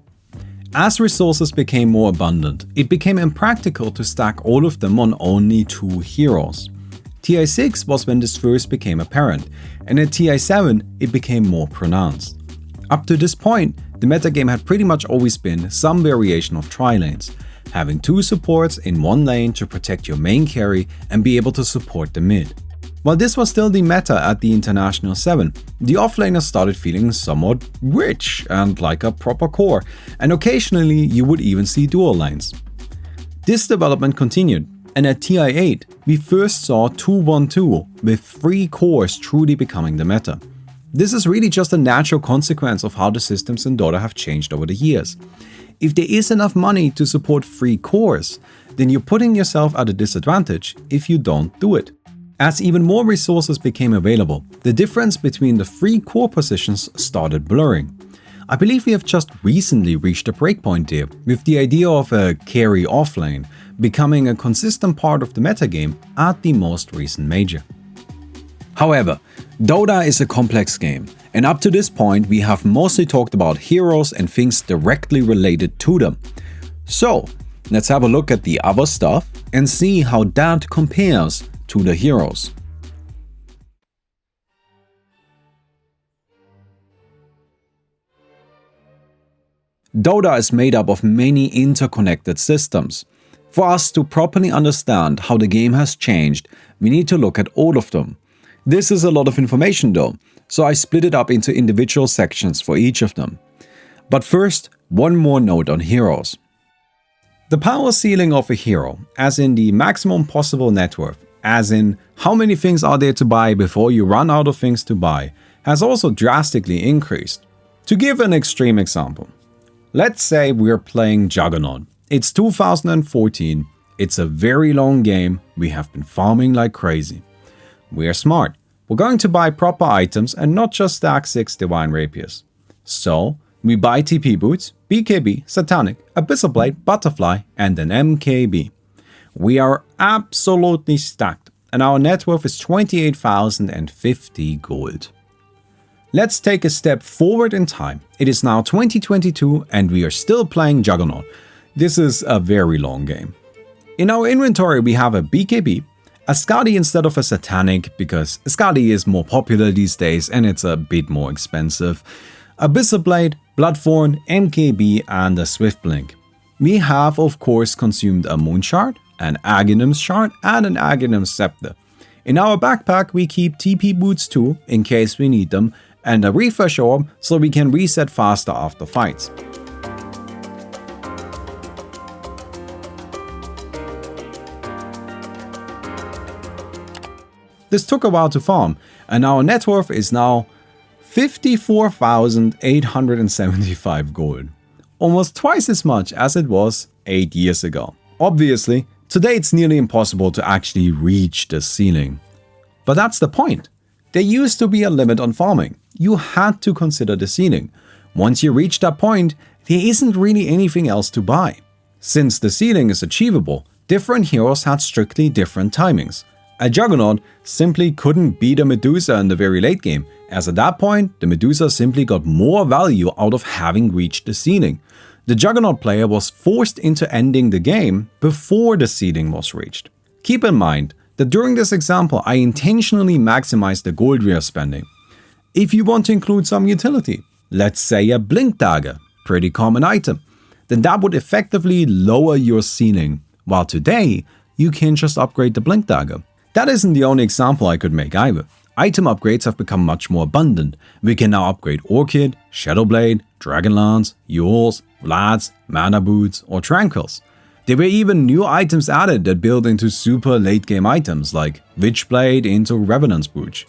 As resources became more abundant, it became impractical to stack all of them on only 2 heroes. TI6 was when this first became apparent, and at TI7 it became more pronounced. Up to this point, the metagame had pretty much always been some variation of tri-lanes, having 2 supports in one lane to protect your main carry and be able to support the mid. While this was still the meta at the International 7, the offlaners started feeling somewhat rich and like a proper core, and occasionally you would even see dual lanes. This development continued, And at TI8, we first saw 2-1-2 with 3 cores truly becoming the meta. This is really just a natural consequence of how the systems in Dota have changed over the years. If there is enough money to support 3 cores, then you're putting yourself at a disadvantage if you don't do it. As even more resources became available, the difference between the 3 core positions started blurring. I believe we have just recently reached a breakpoint there, with the idea of a carry offlane becoming a consistent part of the metagame at the most recent major. However, Dota is a complex game, and up to this point we have mostly talked about heroes and things directly related to them. So, let's have a look at the other stuff and see how that compares to the heroes. Dota is made up of many interconnected systems. For us to properly understand how the game has changed, we need to look at all of them. This is a lot of information though, so I split it up into individual sections for each of them. But first, one more note on heroes. The power ceiling of a hero, as in the maximum possible net worth, as in how many things are there to buy before you run out of things to buy, has also drastically increased. To give an extreme example, let's say we're playing Juggernaut. It's 2014, it's a very long game, we have been farming like crazy. We're smart, we're going to buy proper items and not just stack 6 Divine Rapiers. So, we buy TP Boots, BKB, Satanic, Abyssal Blade, Butterfly and an MKB. We are absolutely stacked and our net worth is 28,050 gold. Let's take a step forward in time. It is now 2022 and we are still playing Juggernaut. This is a very long game. In our inventory we have a BKB, a Skadi instead of a Satanic because Skadi is more popular these days and it's a bit more expensive, Abyssal Blade, Bloodthorn, MKB and a Swift Blink. We have of course consumed a Moon Shard, an Aghanim's Shard and an Aghanim's Scepter. In our backpack we keep TP Boots too in case we need them and a Refresh Orb so we can reset faster after fights. This took a while to farm, and our net worth is now 54,875 gold. Almost twice as much as it was 8 years ago. Obviously, today it's nearly impossible to actually reach the ceiling. But that's the point. There used to be a limit on farming. You had to consider the ceiling. Once you reach that point, there isn't really anything else to buy. Since the ceiling is achievable, different heroes had strictly different timings. A Juggernaut simply couldn't beat a Medusa in the very late game, as at that point, the Medusa simply got more value out of having reached the ceiling. The Juggernaut player was forced into ending the game before the ceiling was reached. Keep in mind that during this example, I intentionally maximized the gold we are spending. If you want to include some utility, let's say a Blink Dagger, pretty common item, then that would effectively lower your ceiling, while today, you can just upgrade the Blink Dagger. That isn't the only example I could make either. Item upgrades have become much more abundant. We can now upgrade Orchid, Shadowblade, Dragonlance, Yules, Vlads, Mana Boots, or Tranquils. There were even new items added that build into super late game items like Witchblade into Revenant's Brooch.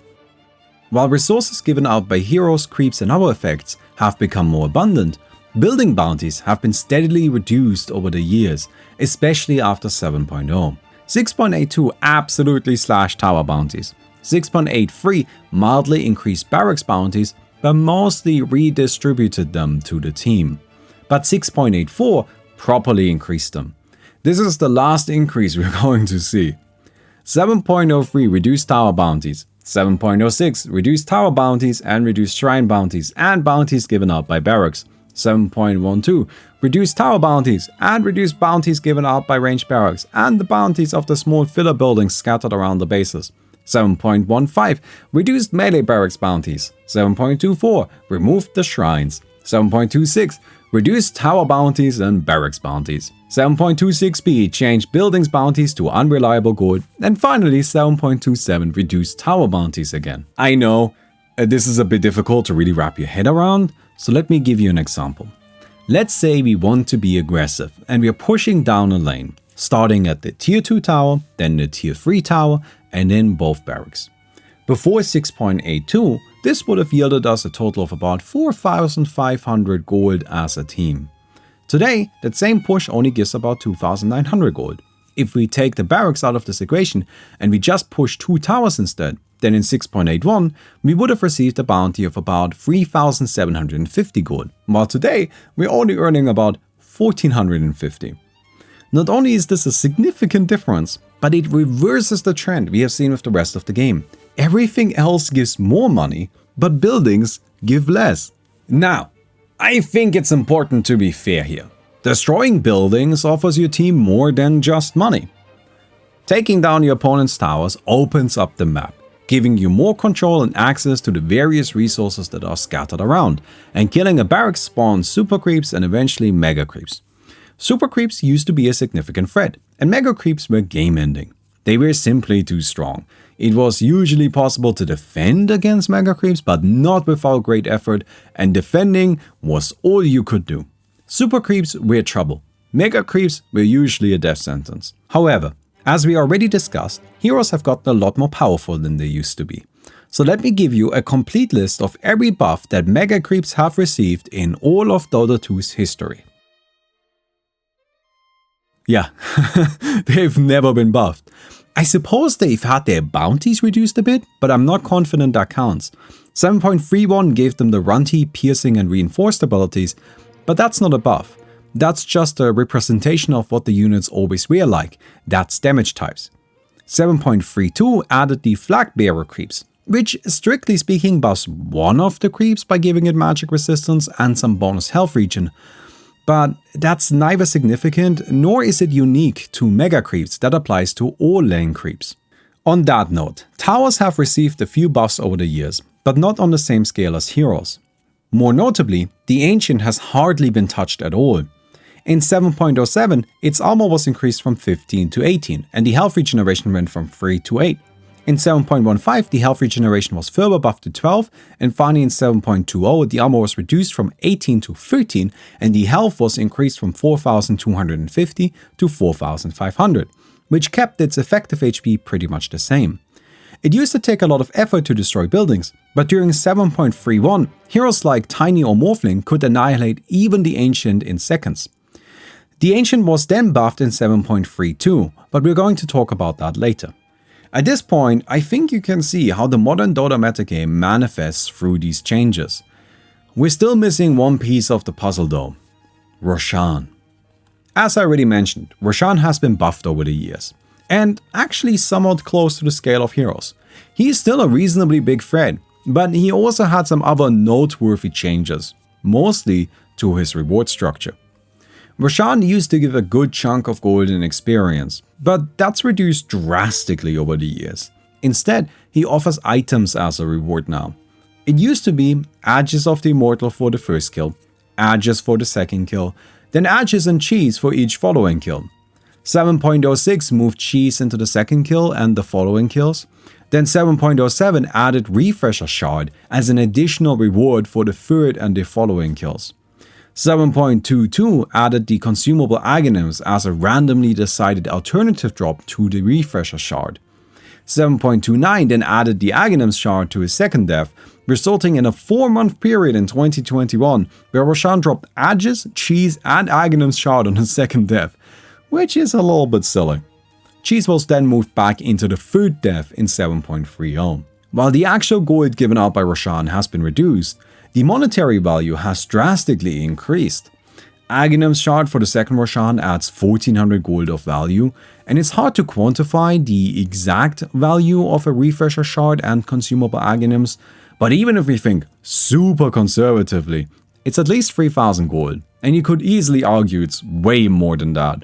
While resources given out by heroes, creeps and other effects have become more abundant, building bounties have been steadily reduced over the years, especially after 7.0. 6.82 absolutely slashed tower bounties. 6.83 mildly increased barracks bounties, but mostly redistributed them to the team. But 6.84 properly increased them. This is the last increase we're going to see. 7.03 reduced tower bounties. 7.06 reduced tower bounties and reduced shrine bounties and bounties given out by barracks. 7.12 reduced tower bounties and reduced bounties given out by ranged barracks and the bounties of the small filler buildings scattered around the bases. 7.15 reduced melee barracks bounties. 7.24 removed the shrines. 7.26 reduced tower bounties and barracks bounties. 7.26b changed buildings bounties to unreliable gold. And finally 7.27 reduced tower bounties again. I know, this is a bit difficult to really wrap your head around, so let me give you an example. Let's say we want to be aggressive and we are pushing down a lane. starting at the tier 2 tower, then the tier 3 tower, and then both barracks. Before 6.82, this would have yielded us a total of about 4,500 gold as a team. Today, that same push only gives about 2,900 gold. If we take the barracks out of this equation and we just push 2 towers instead, then in 6.81 we would have received a bounty of about 3,750 gold, while today we're only earning about 1,450. Not only is this a significant difference, but it reverses the trend we have seen with the rest of the game. Everything else gives more money, but buildings give less. Now, I think it's important to be fair here. Destroying buildings offers your team more than just money. Taking down your opponent's towers opens up the map, giving you more control and access to the various resources that are scattered around, and killing a barrack spawns super creeps and eventually mega creeps. Super creeps used to be a significant threat, and mega creeps were game ending. They were simply too strong. It was usually possible to defend against mega creeps, but not without great effort, and defending was all you could do. Super creeps were trouble. Mega creeps were usually a death sentence. However, as we already discussed, heroes have gotten a lot more powerful than they used to be. So let me give you a complete list of every buff that mega creeps have received in all of Dota 2's history. Yeah, they've never been buffed. I suppose they've had their bounties reduced a bit, but I'm not confident that counts. 7.31 gave them the Runty, Piercing and Reinforced abilities, but that's not a buff. That's just a representation of what the units always were like, that's damage types. 7.32 added the Flag Bearer creeps, which strictly speaking buffs one of the creeps by giving it magic resistance and some bonus health regen. But that's neither significant nor is it unique to mega creeps that applies to all lane creeps. On that note, towers have received a few buffs over the years, but not on the same scale as heroes. More notably, the Ancient has hardly been touched at all. In 7.07, its armor was increased from 15 to 18, and the health regeneration went from 3 to 8. In 7.15, the health regeneration was further buffed to 12, and finally in 7.20, the armor was reduced from 18 to 13, and the health was increased from 4,250 to 4,500, which kept its effective HP pretty much the same. It used to take a lot of effort to destroy buildings, but during 7.31, heroes like Tiny or Morphling could annihilate even the Ancient in seconds. The Ancient was then buffed in 7.32, but we're going to talk about that later. At this point, I think you can see how the modern Dota metagame manifests through these changes. We're still missing one piece of the puzzle though: Roshan. As I already mentioned, Roshan has been buffed over the years, and actually somewhat close to the scale of heroes. He is still a reasonably big threat, but he also had some other noteworthy changes, mostly to his reward structure. Roshan used to give a good chunk of golden experience, but that's reduced drastically over the years. Instead, he offers items as a reward now. It used to be Edges of the Immortal for the first kill, Edges for the second kill, then Edges and Cheese for each following kill. 7.06 moved Cheese into the second kill and the following kills. Then 7.07 added Refresher Shard as an additional reward for the third and the following kills. 7.22 added the consumable Aghanims as a randomly decided alternative drop to the Refresher Shard. 7.29 then added the Aghanims Shard to his second death, resulting in a 4-month period in 2021 where Roshan dropped Edges, Cheese and Aghanims Shard on his second death, which is a little bit silly. Cheese was then moved back into the third death in 7.30. While the actual gold given out by Roshan has been reduced, the monetary value has drastically increased. Aghanim's Shard for the second Roshan adds 1400 gold of value, and it's hard to quantify the exact value of a Refresher Shard and consumable Aghanims, but even if we think super conservatively, it's at least 3000 gold, and you could easily argue it's way more than that.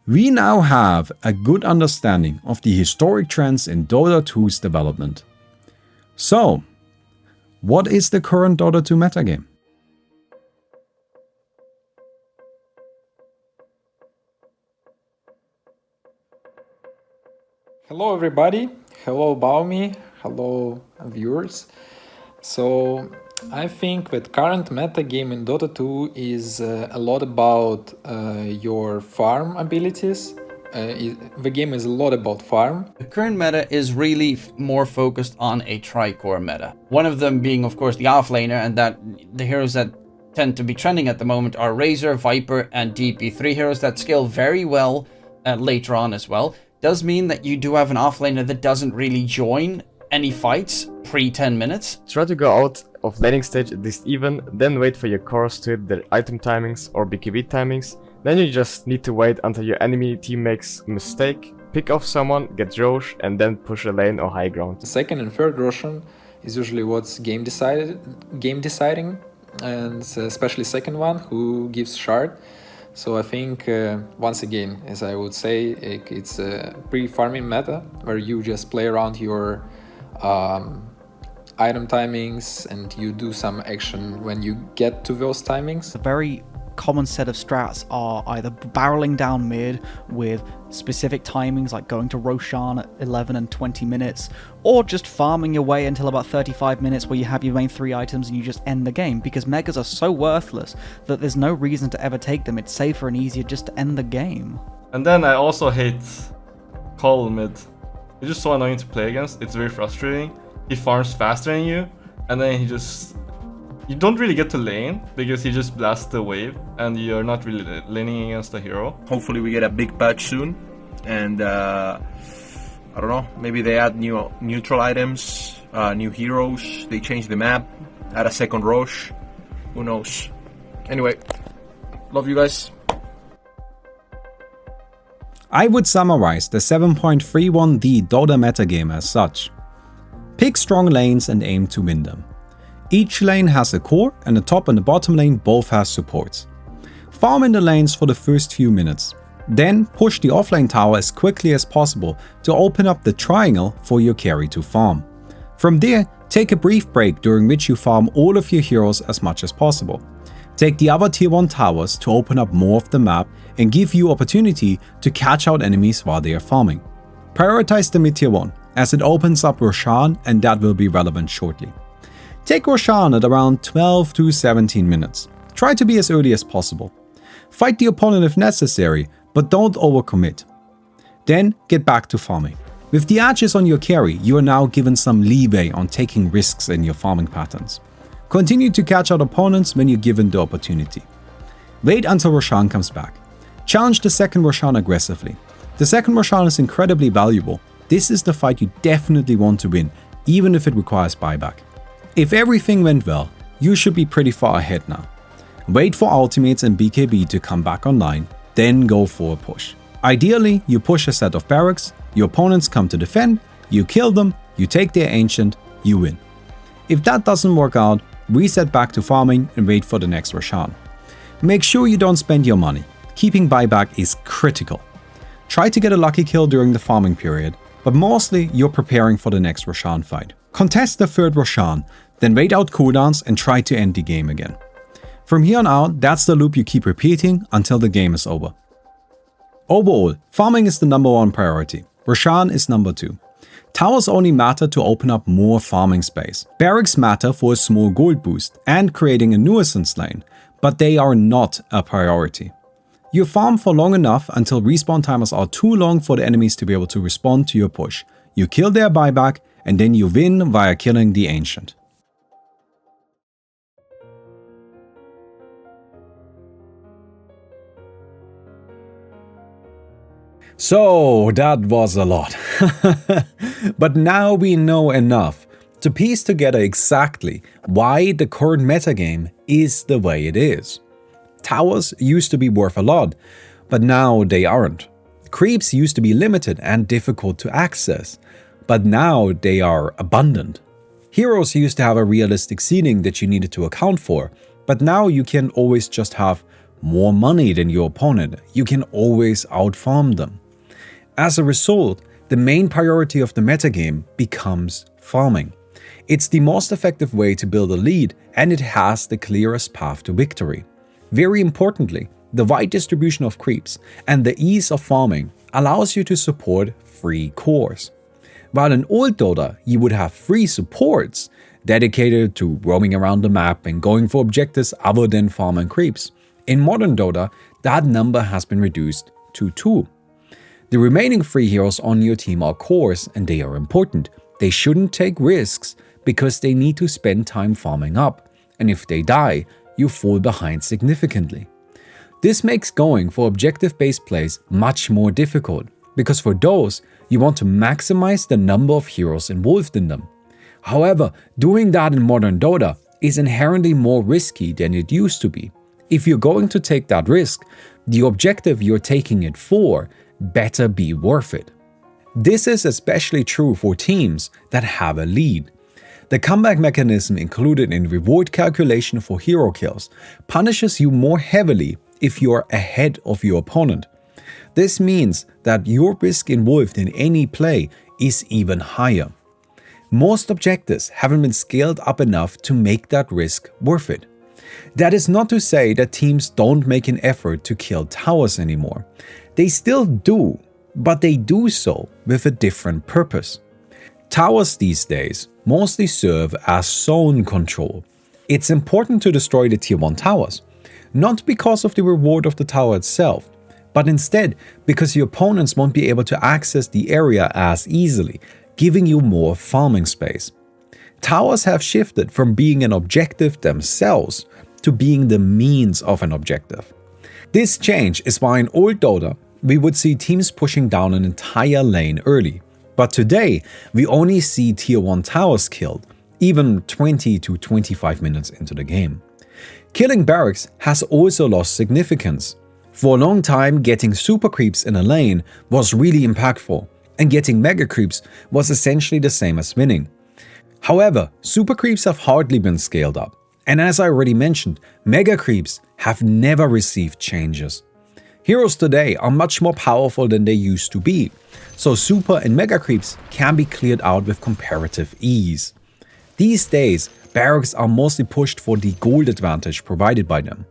We now have a good understanding of the historic trends in Dota 2's development. So, what is the current Dota 2 metagame? Hello everybody, hello Baumi, hello viewers. So I think that current metagame in Dota 2 is a lot about your farm abilities. The game is a lot about farm. The current meta is really more focused on a tri-core meta. One of them being, of course, the offlaner, and that the heroes that tend to be trending at the moment are Razor, Viper, and DP. 3 heroes that scale very well later on as well. Does mean that you do have an offlaner that doesn't really join any fights pre 10 minutes. Try to go out of laning stage at least even, then wait for your cores to hit their item timings or BKB timings. Then you just need to wait until your enemy team makes a mistake, pick off someone, get Roche, and then push a lane or high ground. The second and third Roshan is usually what's game deciding, and especially second one who gives shard. So I think once again, as I would say, it's a pre-farming meta where you just play around your item timings and you do some action when you get to those timings. A very common set of strats are either barreling down mid with specific timings like going to Roshan at 11 and 20 minutes, or just farming your way until about 35 minutes where you have your main 3 items and you just end the game, because megas are so worthless that there's no reason to ever take them. It's safer and easier just to end the game. And then I also hate Call mid. It's just so annoying to play against. It's very frustrating. He farms faster than you, and then you don't really get to lane because he just blasts the wave and you're not really laning against the hero. Hopefully we get a big patch soon, and I don't know, maybe they add new neutral items, new heroes, they change the map, add a second Roche, who knows. Anyway, love you guys. I would summarize the 7.31D Dota metagame as such. Pick strong lanes and aim to win them. Each lane has a core, and the top and the bottom lane both have supports. Farm in the lanes for the first few minutes. Then push the offlane tower as quickly as possible to open up the triangle for your carry to farm. From there, take a brief break during which you farm all of your heroes as much as possible. Take the other tier 1 towers to open up more of the map and give you opportunity to catch out enemies while they are farming. Prioritize the mid tier 1 as it opens up Roshan, and that will be relevant shortly. Take Roshan at around 12 to 17 minutes. Try to be as early as possible. Fight the opponent if necessary, but don't overcommit. Then get back to farming. With the edges on your carry, you are now given some leeway on taking risks in your farming patterns. Continue to catch out opponents when you're given the opportunity. Wait until Roshan comes back. Challenge the second Roshan aggressively. The second Roshan is incredibly valuable. This is the fight you definitely want to win, even if it requires buyback. If everything went well, you should be pretty far ahead now. Wait for ultimates and BKB to come back online, then go for a push. Ideally, you push a set of barracks, your opponents come to defend, you kill them, you take their ancient, you win. If that doesn't work out, reset back to farming and wait for the next Roshan. Make sure you don't spend your money. Keeping buyback is critical. Try to get a lucky kill during the farming period, but mostly you're preparing for the next Roshan fight. Contest the third Roshan, then wait out cooldowns and try to end the game again. From here on out, that's the loop you keep repeating until the game is over. Overall, farming is the number 1 priority. Roshan is number 2. Towers only matter to open up more farming space. Barracks matter for a small gold boost and creating a nuisance lane, but they are not a priority. You farm for long enough until respawn timers are too long for the enemies to be able to respond to your push. You kill their buyback, and then you win via killing the ancient. So that was a lot. But now we know enough to piece together exactly why the current metagame is the way it is. Towers used to be worth a lot, but now they aren't. Creeps used to be limited and difficult to access, but now they are abundant. Heroes used to have a realistic ceiling that you needed to account for, but now you can always just have more money than your opponent. You can always outfarm them. As a result, the main priority of the metagame becomes farming. It's the most effective way to build a lead, and it has the clearest path to victory. Very importantly, the wide distribution of creeps and the ease of farming allows you to support free cores. While in old Dota you would have free supports, dedicated to roaming around the map and going for objectives other than farm and creeps. In modern Dota, that number has been reduced to 2. The remaining 3 heroes on your team are cores, and they are important. They shouldn't take risks because they need to spend time farming up, and if they die, you fall behind significantly. This makes going for objective-based plays much more difficult, because for those, you want to maximize the number of heroes involved in them. However, doing that in modern Dota is inherently more risky than it used to be. If you're going to take that risk, the objective you're taking it for better be worth it. This is especially true for teams that have a lead. The comeback mechanism included in reward calculation for hero kills punishes you more heavily if you're ahead of your opponent. This means that your risk involved in any play is even higher. Most objectives haven't been scaled up enough to make that risk worth it. That is not to say that teams don't make an effort to kill towers anymore. They still do, but they do so with a different purpose. Towers these days mostly serve as zone control. It's important to destroy the tier 1 towers, not because of the reward of the tower itself, but instead because your opponents won't be able to access the area as easily, giving you more farming space. Towers have shifted from being an objective themselves to being the means of an objective. This change is why in old Dota, we would see teams pushing down an entire lane early. But today, we only see tier 1 towers killed, even 20 to 25 minutes into the game. Killing barracks has also lost significance. For a long time, getting super creeps in a lane was really impactful, and getting mega creeps was essentially the same as winning. However, super creeps have hardly been scaled up, and as I already mentioned, mega creeps have never received changes. Heroes today are much more powerful than they used to be, so super and mega creeps can be cleared out with comparative ease. These days, barracks are mostly pushed for the gold advantage provided by them.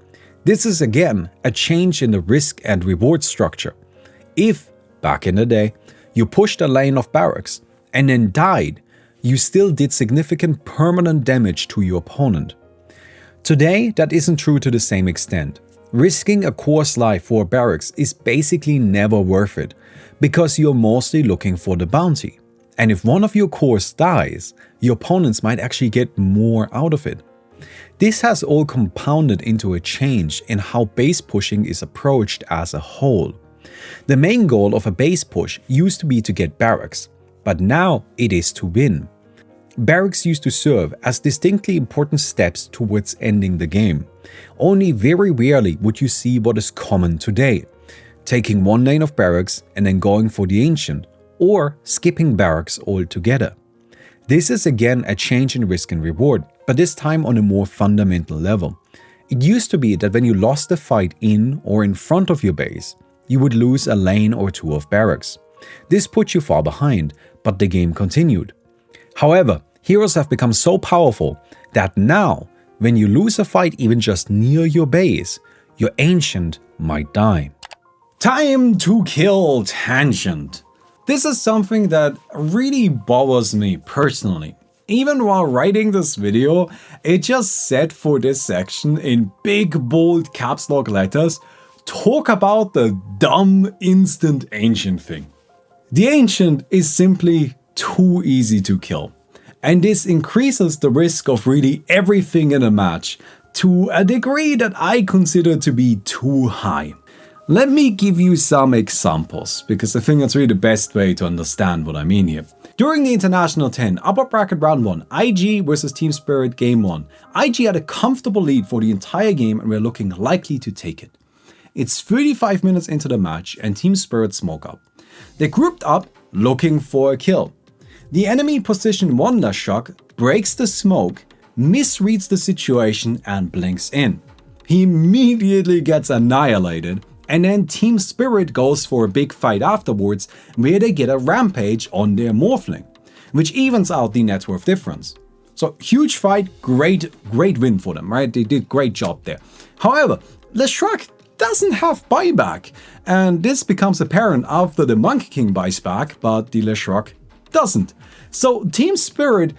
This is again a change in the risk and reward structure. If, back in the day, you pushed a lane of barracks and then died, you still did significant permanent damage to your opponent. Today, that isn't true to the same extent. Risking a core's life for a barracks is basically never worth it, because you're mostly looking for the bounty. And if one of your cores dies, your opponents might actually get more out of it. This has all compounded into a change in how base pushing is approached as a whole. The main goal of a base push used to be to get barracks, but now it is to win. Barracks used to serve as distinctly important steps towards ending the game. Only very rarely would you see what is common today: taking one lane of barracks and then going for the ancient, or skipping barracks altogether. This is again a change in risk and reward, but this time on a more fundamental level. It used to be that when you lost a fight in or in front of your base, you would lose a lane or two of barracks. This put you far behind, but the game continued. However, heroes have become so powerful that now, when you lose a fight even just near your base, your ancient might die. Time to kill tangent. This is something that really bothers me personally. Even while writing this video, it just said for this section in big bold caps lock letters, talk about the dumb instant ancient thing. The ancient is simply too easy to kill, and this increases the risk of really everything in a match to a degree that I consider to be too high. Let me give you some examples, because I think that's really the best way to understand what I mean here. During the International 10 upper bracket round 1, IG versus Team Spirit game 1, IG had a comfortable lead for the entire game and were looking likely to take it. It's 35 minutes into the match and Team Spirit smoke up. They grouped up looking for a kill. The enemy position 1 Leshrac breaks the smoke, misreads the situation and blinks in. He immediately gets annihilated, and then Team Spirit goes for a big fight afterwards where they get a rampage on their Morphling, which evens out the net worth difference. So huge fight, great win for them, right? They did great job there. However, Leshrac doesn't have buyback, and this becomes apparent after the Monkey King buys back, but the Leshrac doesn't. So Team Spirit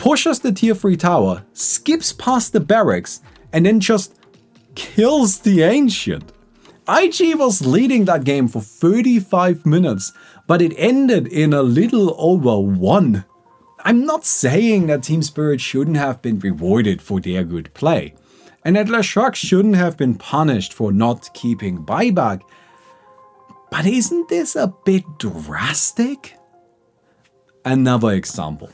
pushes the tier 3 tower, skips past the barracks, and then just kills the Ancient. IG was leading that game for 35 minutes, but it ended in a little over 1. I'm not saying that Team Spirit shouldn't have been rewarded for their good play, and that Leshrac shouldn't have been punished for not keeping buyback, but isn't this a bit drastic? Another example.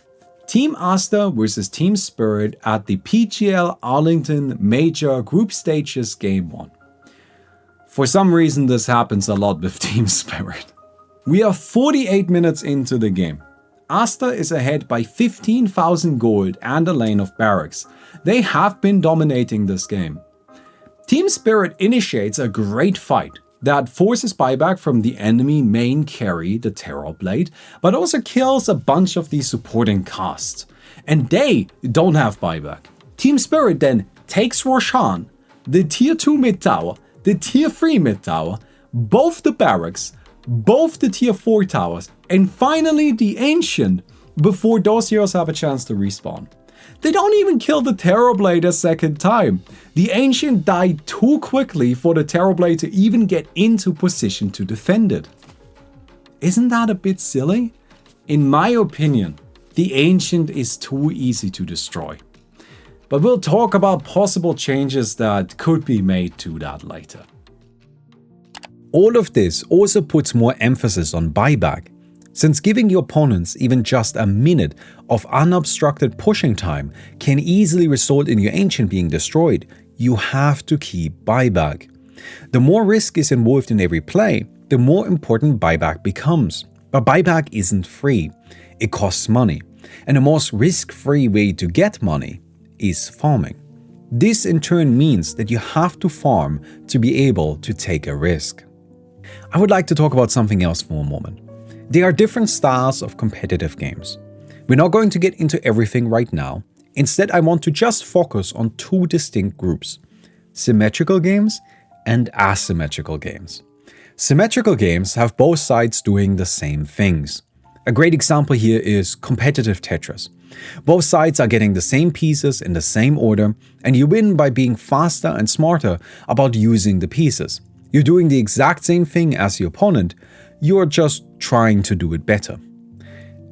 Team Asta versus Team Spirit at the PGL Arlington Major Group Stages Game 1. For some reason this happens a lot with Team Spirit. We are 48 minutes into the game. Asta is ahead by 15,000 gold and a lane of barracks. They have been dominating this game. Team Spirit initiates a great fight that forces buyback from the enemy main carry, the Terrorblade, but also kills a bunch of the supporting casts. And they don't have buyback. Team Spirit then takes Roshan, the tier 2 mid tower, the tier 3 mid tower, both the barracks, both the tier 4 towers, and finally the Ancient before those heroes have a chance to respawn. They don't even kill the Terrorblade a second time. The Ancient died too quickly for the Terrorblade to even get into position to defend it. Isn't that a bit silly? In my opinion, the Ancient is too easy to destroy. But we'll talk about possible changes that could be made to that later. All of this also puts more emphasis on buyback, since giving your opponents even just a minute of unobstructed pushing time can easily result in your Ancient being destroyed. You have to keep buyback. The more risk is involved in every play, the more important buyback becomes. But buyback isn't free. It costs money. And the most risk-free way to get money is farming. This in turn means that you have to farm to be able to take a risk. I would like to talk about something else for a moment. There are different styles of competitive games. We're not going to get into everything right now. Instead, I want to just focus on two distinct groups: symmetrical games and asymmetrical games. Symmetrical games have both sides doing the same things. A great example here is competitive Tetris. Both sides are getting the same pieces in the same order, and you win by being faster and smarter about using the pieces. You're doing the exact same thing as your opponent, you're just trying to do it better.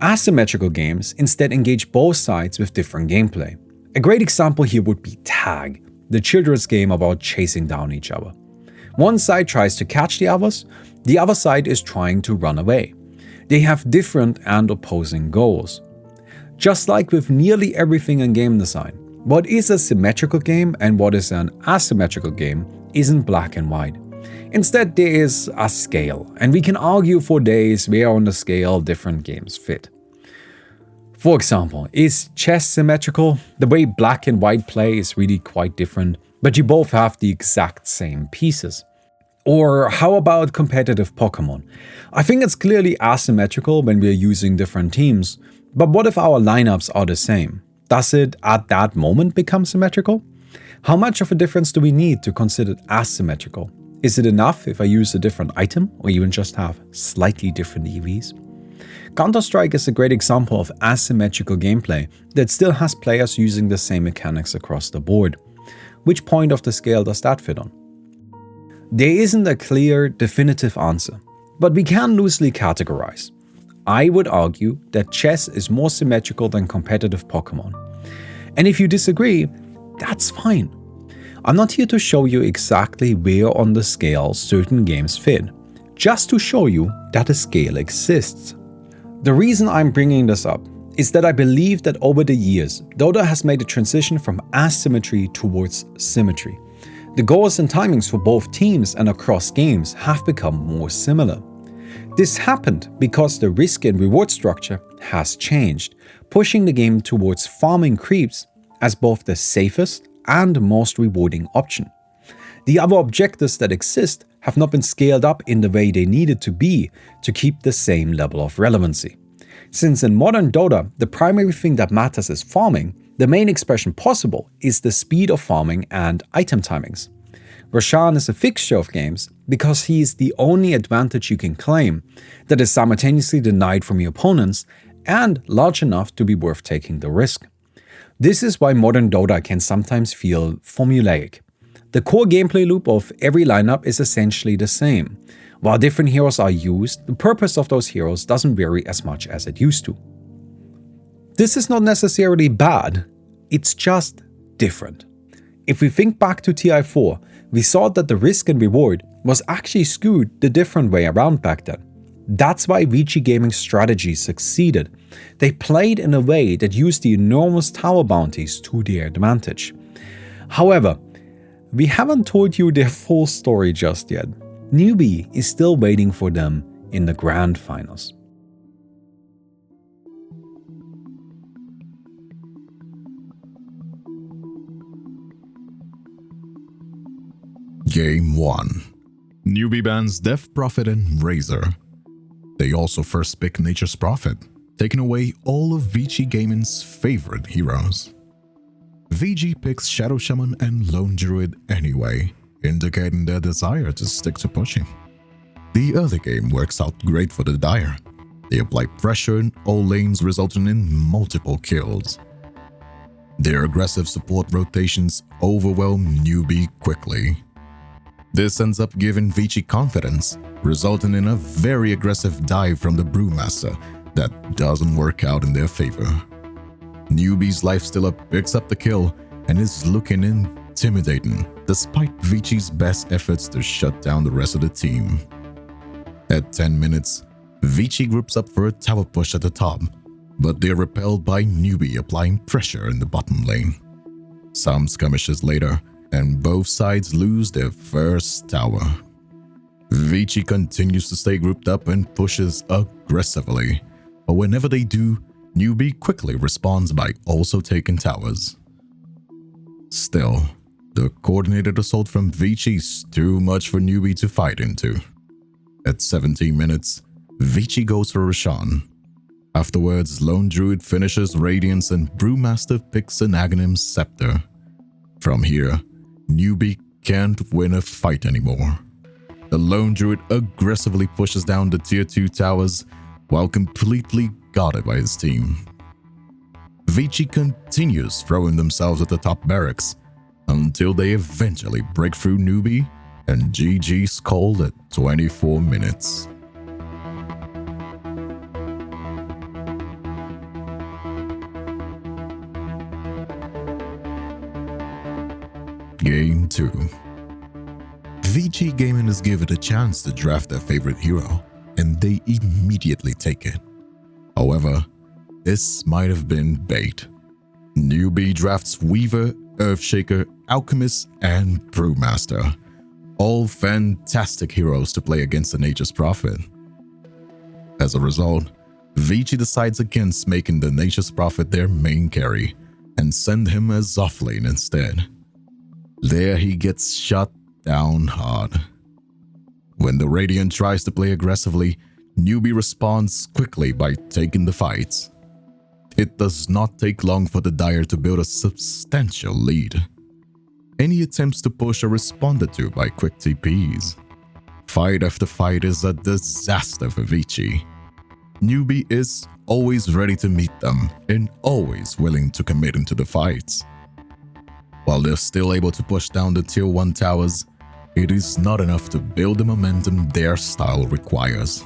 Asymmetrical games instead engage both sides with different gameplay. A great example here would be Tag, the children's game about chasing down each other. One side tries to catch the others, the other side is trying to run away. They have different and opposing goals. Just like with nearly everything in game design, what is a symmetrical game and what is an asymmetrical game isn't black and white. Instead, there is a scale, and we can argue for days where on the scale different games fit. For example, is chess symmetrical? The way black and white play is really quite different, but you both have the exact same pieces. Or how about competitive Pokemon? I think it's clearly asymmetrical when we're using different teams, but what if our lineups are the same? Does it at that moment become symmetrical? How much of a difference do we need to consider it asymmetrical? Is it enough if I use a different item or even just have slightly different EVs? Counter-Strike is a great example of asymmetrical gameplay that still has players using the same mechanics across the board. Which point of the scale does that fit on? There isn't a clear, definitive answer, but we can loosely categorize. I would argue that chess is more symmetrical than competitive Pokemon. And if you disagree, that's fine. I'm not here to show you exactly where on the scale certain games fit, just to show you that a scale exists. The reason I'm bringing this up is that I believe that over the years, Dota has made a transition from asymmetry towards symmetry. The goals and timings for both teams and across games have become more similar. This happened because the risk and reward structure has changed, pushing the game towards farming creeps as both the safest and most rewarding option. The other objectives that exist have not been scaled up in the way they needed to be to keep the same level of relevancy. Since in modern Dota, the primary thing that matters is farming, the main expression possible is the speed of farming and item timings. Roshan is a fixture of games because he is the only advantage you can claim that is simultaneously denied from your opponents and large enough to be worth taking the risk. This is why modern Dota can sometimes feel formulaic. The core gameplay loop of every lineup is essentially the same. While different heroes are used, the purpose of those heroes doesn't vary as much as it used to. This is not necessarily bad, it's just different. If we think back to TI4, we saw that the risk and reward was actually skewed the different way around back then. That's why Vici Gaming's strategy succeeded. They played in a way that used the enormous tower bounties to their advantage. However, we haven't told you their full story just yet. Newbee is still waiting for them in the grand finals. Game 1. Newbee bans Death Prophet and Razor. They also first pick Nature's Prophet, taking away all of Vici Gaming's favorite heroes. VG picks Shadow Shaman and Lone Druid anyway, indicating their desire to stick to pushing. The early game works out great for the Dire. They apply pressure in all lanes, resulting in multiple kills. Their aggressive support rotations overwhelm Newbee quickly. This ends up giving Vici confidence, resulting in a very aggressive dive from the Brewmaster that doesn't work out in their favor. Newbee's Lifestealer picks up the kill and is looking intimidating despite Vici's best efforts to shut down the rest of the team. At 10 minutes, Vici groups up for a tower push at the top, but they're repelled by Newbee applying pressure in the bottom lane. Some skirmishes later, and both sides lose their first tower. Vici continues to stay grouped up and pushes aggressively, but whenever they do, Newbee quickly responds by also taking towers. Still, the coordinated assault from Vici is too much for Newbee to fight into. At 17 minutes, Vici goes for Roshan. Afterwards, Lone Druid finishes Radiance and Brewmaster picks an Aghanim's Scepter. From here, Newbee can't win a fight anymore. The Lone Druid aggressively pushes down the tier 2 towers while completely guarded by his team. Vici continues throwing themselves at the top barracks until they eventually break through Newbee and GG's called at 24 minutes. Game 2. Vici Gaming is given a chance to draft their favorite hero, and they immediately take it. However, this might have been bait. Newbee drafts Weaver, Earthshaker, Alchemist, and Brewmaster. All fantastic heroes to play against the Nature's Prophet. As a result, Vici decides against making the Nature's Prophet their main carry and send him as offlane instead. There he gets shut down hard. When the Radiant tries to play aggressively, Newbee responds quickly by taking the fights. It does not take long for the Dire to build a substantial lead. Any attempts to push are responded to by quick TPs. Fight after fight is a disaster for Vici. Newbee is always ready to meet them and always willing to commit into the fights. While they're still able to push down the tier 1 towers, it is not enough to build the momentum their style requires.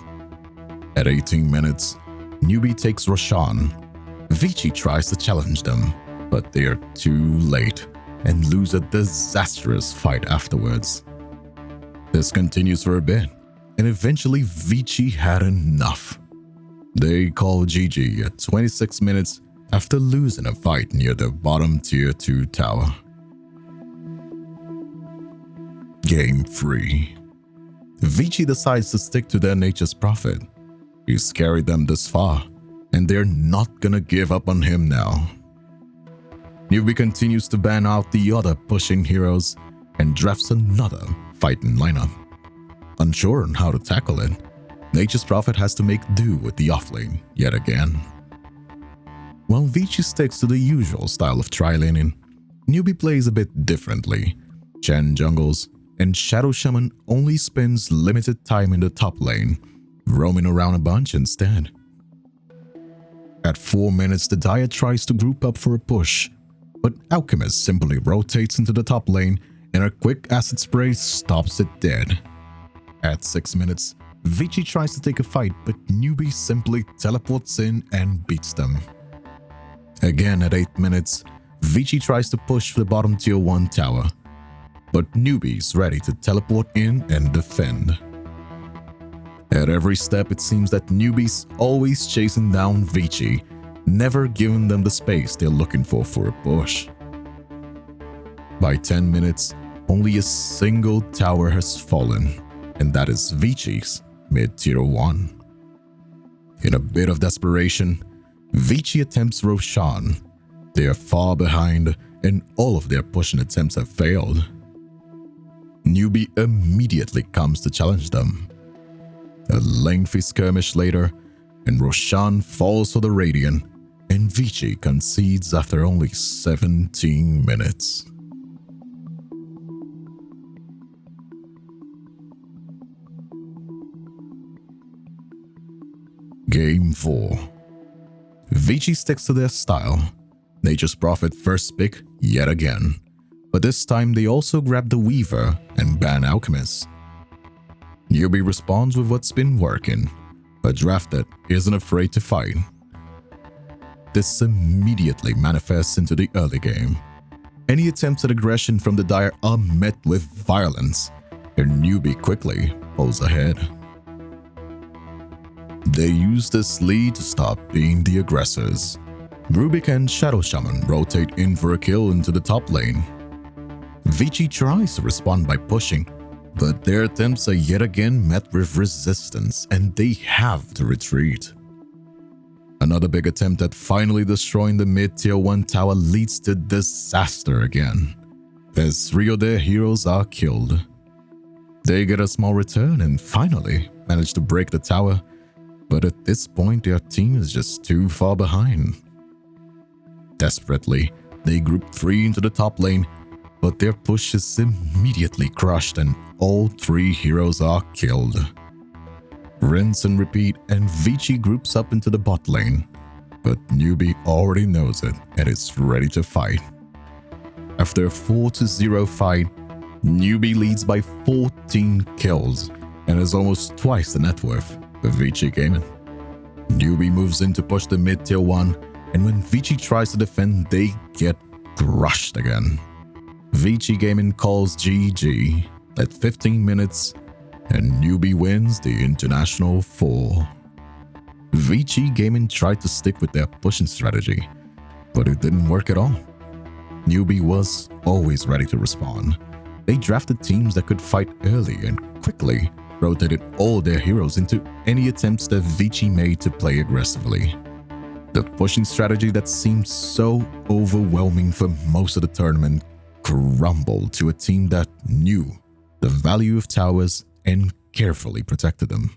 At 18 minutes, Newbee takes Roshan. Vici tries to challenge them, but they are too late and lose a disastrous fight afterwards. This continues for a bit, and eventually Vici had enough. They call GG at 26 minutes after losing a fight near the bottom tier 2 tower. Game 3. Vici decides to stick to their Nature's Prophet. He's carried them this far, and they're not gonna give up on him now. Newbee continues to ban out the other pushing heroes and drafts another fighting lineup. Unsure on how to tackle it, Nature's Prophet has to make do with the offlane yet again. While Vici sticks to the usual style of tri-laning, Newbee plays a bit differently. Chen jungles, and Shadow Shaman only spends limited time in the top lane, roaming around a bunch instead. At 4 minutes, the Dire tries to group up for a push, but Alchemist simply rotates into the top lane and a quick acid spray stops it dead. At 6 minutes, Vici tries to take a fight, but Newbee simply teleports in and beats them. Again at 8 minutes, Vici tries to push the bottom tier 1 tower, but Newbee's ready to teleport in and defend. At every step, it seems that Newbee's always chasing down Vici, never giving them the space they're looking for a push. By 10 minutes, only a single tower has fallen, and that is Vici's mid-tier 1. In a bit of desperation, Vici attempts Roshan. They are far behind, and all of their pushing attempts have failed. Newbee immediately comes to challenge them. A lengthy skirmish later, and Roshan falls for the Radiant, and Vici concedes after only 17 minutes. Game 4. Vici sticks to their style. Nature's Prophet first pick yet again, but this time they also grab the Weaver and ban Alchemist. Newbee responds with what's been working, a draft that isn't afraid to fight. This immediately manifests into the early game. Any attempts at aggression from the Dire are met with violence, and Newbee quickly pulls ahead. They use this lead to stop being the aggressors. Rubik and Shadow Shaman rotate in for a kill into the top lane. Vici tries to respond by pushing, but their attempts are yet again met with resistance and they have to retreat. Another big attempt at finally destroying the mid-tier 1 tower leads to disaster again, as 3 of their heroes are killed. They get a small return and finally manage to break the tower, but at this point their team is just too far behind. Desperately, they group 3 into the top lane, but their push is immediately crushed and all 3 heroes are killed. Rinse and repeat, and Vici groups up into the bot lane, but Newbee already knows it and is ready to fight. After a 4-0 fight, Newbee leads by 14 kills and is almost twice the net worth of Vici Gaming. Newbee moves in to push the mid-tier 1, and when Vici tries to defend, they get crushed again. Vici Gaming calls GG at 15 minutes, and Newbee wins the International 4. Vici Gaming tried to stick with their pushing strategy, but it didn't work at all. Newbee was always ready to respond. They drafted teams that could fight early and quickly rotated all their heroes into any attempts that Vici made to play aggressively. The pushing strategy that seemed so overwhelming for most of the tournament crumbled to a team that knew the value of towers and carefully protected them.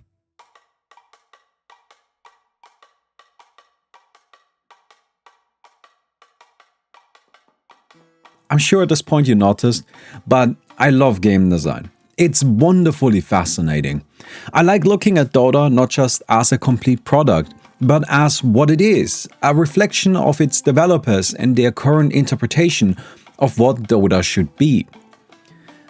I'm sure at this point you noticed, but I love game design. It's wonderfully fascinating. I like looking at Dota not just as a complete product, but as what it is, a reflection of its developers and their current interpretation of what Dota should be.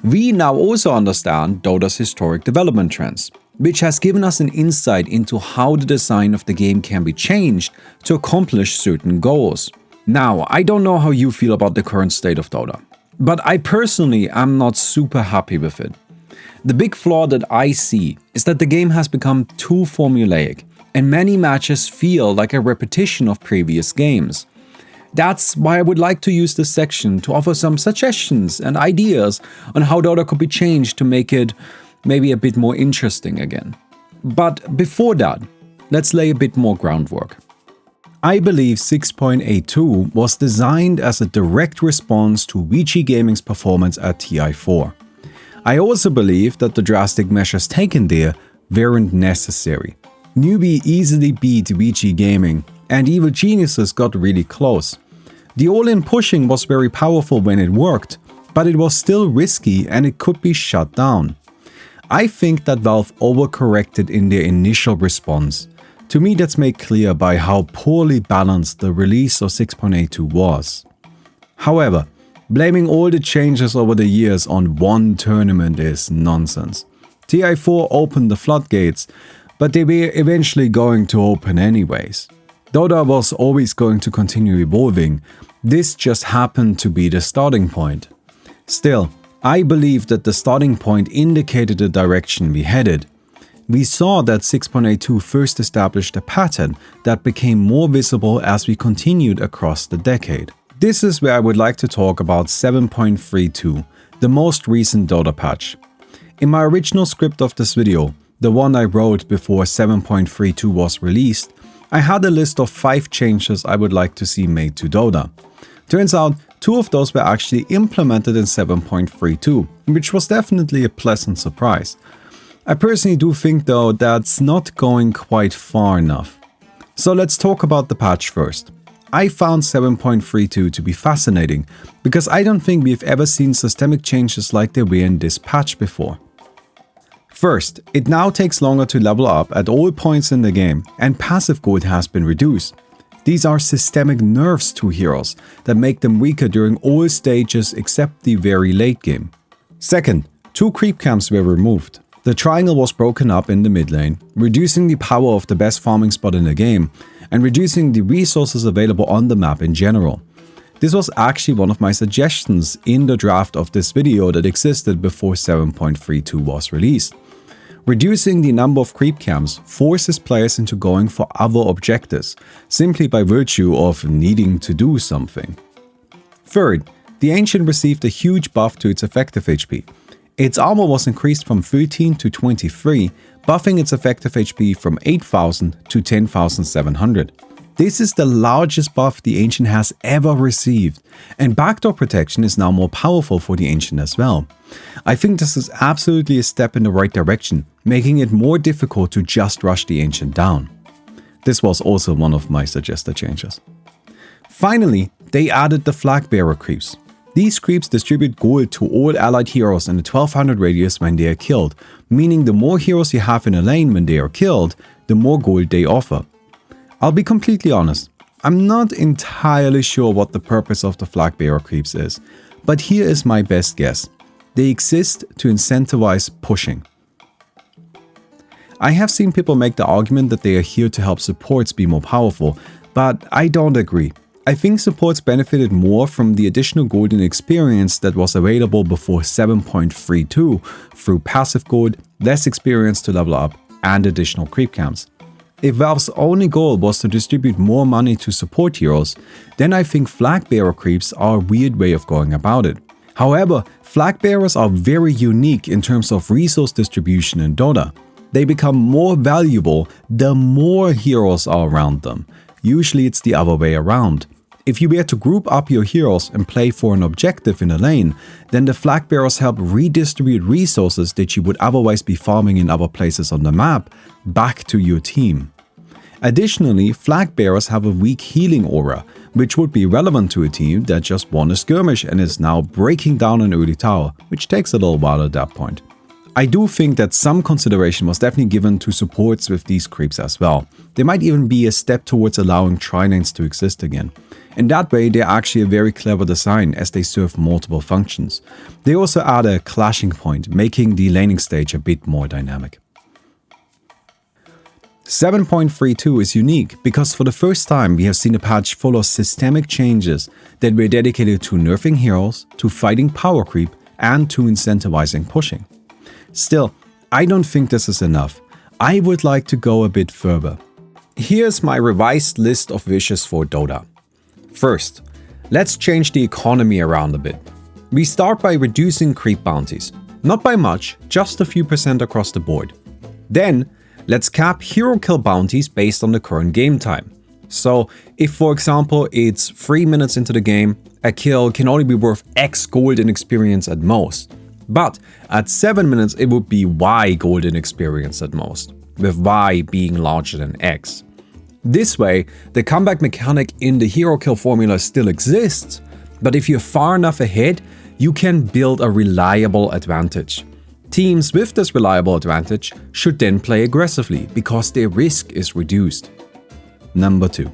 We now also understand Dota's historic development trends, which has given us an insight into how the design of the game can be changed to accomplish certain goals. Now, I don't know how you feel about the current state of Dota, but I personally am not super happy with it. The big flaw that I see is that the game has become too formulaic, and many matches feel like a repetition of previous games. That's why I would like to use this section to offer some suggestions and ideas on how Dota could be changed to make it maybe a bit more interesting again. But before that, let's lay a bit more groundwork. I believe 6.82 was designed as a direct response to Vici Gaming's performance at TI4. I also believe that the drastic measures taken there weren't necessary. Newbee easily beat Vici Gaming, and Evil Geniuses got really close. The all-in pushing was very powerful when it worked, but it was still risky and it could be shut down. I think that Valve overcorrected in their initial response. To me, that's made clear by how poorly balanced the release of 6.82 was. However, blaming all the changes over the years on one tournament is nonsense. TI4 opened the floodgates, but they were eventually going to open anyways. Dota was always going to continue evolving. This just happened to be the starting point. Still, I believe that the starting point indicated the direction we headed. We saw that 6.82 first established a pattern that became more visible as we continued across the decade. This is where I would like to talk about 7.32, the most recent Dota patch. In my original script of this video, the one I wrote before 7.32 was released, I had a list of 5 changes I would like to see made to Dota. Turns out, 2 of those were actually implemented in 7.32, which was definitely a pleasant surprise. I personally do think though that's not going quite far enough. So let's talk about the patch first. I found 7.32 to be fascinating because I don't think we've ever seen systemic changes like there were in this patch before. First, it now takes longer to level up at all points in the game, and passive gold has been reduced. These are systemic nerfs to heroes that make them weaker during all stages except the very late game. Second, 2 creep camps were removed. The triangle was broken up in the mid lane, reducing the power of the best farming spot in the game, and reducing the resources available on the map in general. This was actually one of my suggestions in the draft of this video that existed before 7.32 was released. Reducing the number of creep camps forces players into going for other objectives, simply by virtue of needing to do something. Third, the Ancient received a huge buff to its effective HP. Its armor was increased from 13 to 23, buffing its effective HP from 8,000 to 10,700. This is the largest buff the Ancient has ever received, and backdoor protection is now more powerful for the Ancient as well. I think this is absolutely a step in the right direction, making it more difficult to just rush the Ancient down. This was also one of my suggested changes. Finally, they added the flag bearer creeps. These creeps distribute gold to all allied heroes in the 1200 radius when they are killed, meaning the more heroes you have in a lane when they are killed, the more gold they offer. I'll be completely honest, I'm not entirely sure what the purpose of the flag bearer creeps is, but here is my best guess. They exist to incentivize pushing. I have seen people make the argument that they are here to help supports be more powerful, but I don't agree. I think supports benefited more from the additional golden experience that was available before 7.32 through passive gold, less experience to level up, and additional creep camps. If Valve's only goal was to distribute more money to support heroes, then I think flag bearer creeps are a weird way of going about it. However, flag bearers are very unique in terms of resource distribution in Dota. They become more valuable the more heroes are around them. Usually it's the other way around. If you were to group up your heroes and play for an objective in a lane, then the flag bearers help redistribute resources that you would otherwise be farming in other places on the map back to your team. Additionally, flag bearers have a weak healing aura, which would be relevant to a team that just won a skirmish and is now breaking down an early tower, which takes a little while at that point. I do think that some consideration was definitely given to supports with these creeps as well. They might even be a step towards allowing tri-lanes to exist again. In that way, they're actually a very clever design as they serve multiple functions. They also add a clashing point, making the laning stage a bit more dynamic. 7.32 is unique because for the first time we have seen a patch full of systemic changes that were dedicated to nerfing heroes, to fighting power creep, and to incentivizing pushing. Still, I don't think this is enough. I would like to go a bit further. Here's my revised list of wishes for Dota. First, let's change the economy around a bit. We start by reducing creep bounties. Not by much, just a few % across the board. Then, let's cap hero kill bounties based on the current game time. So, if for example it's 3 minutes into the game, a kill can only be worth X golden experience at most. But at 7 minutes it would be Y golden experience at most, with Y being larger than X. This way, the comeback mechanic in the hero kill formula still exists, but if you're far enough ahead, you can build a reliable advantage. Teams with this reliable advantage should then play aggressively because their risk is reduced. Number 2.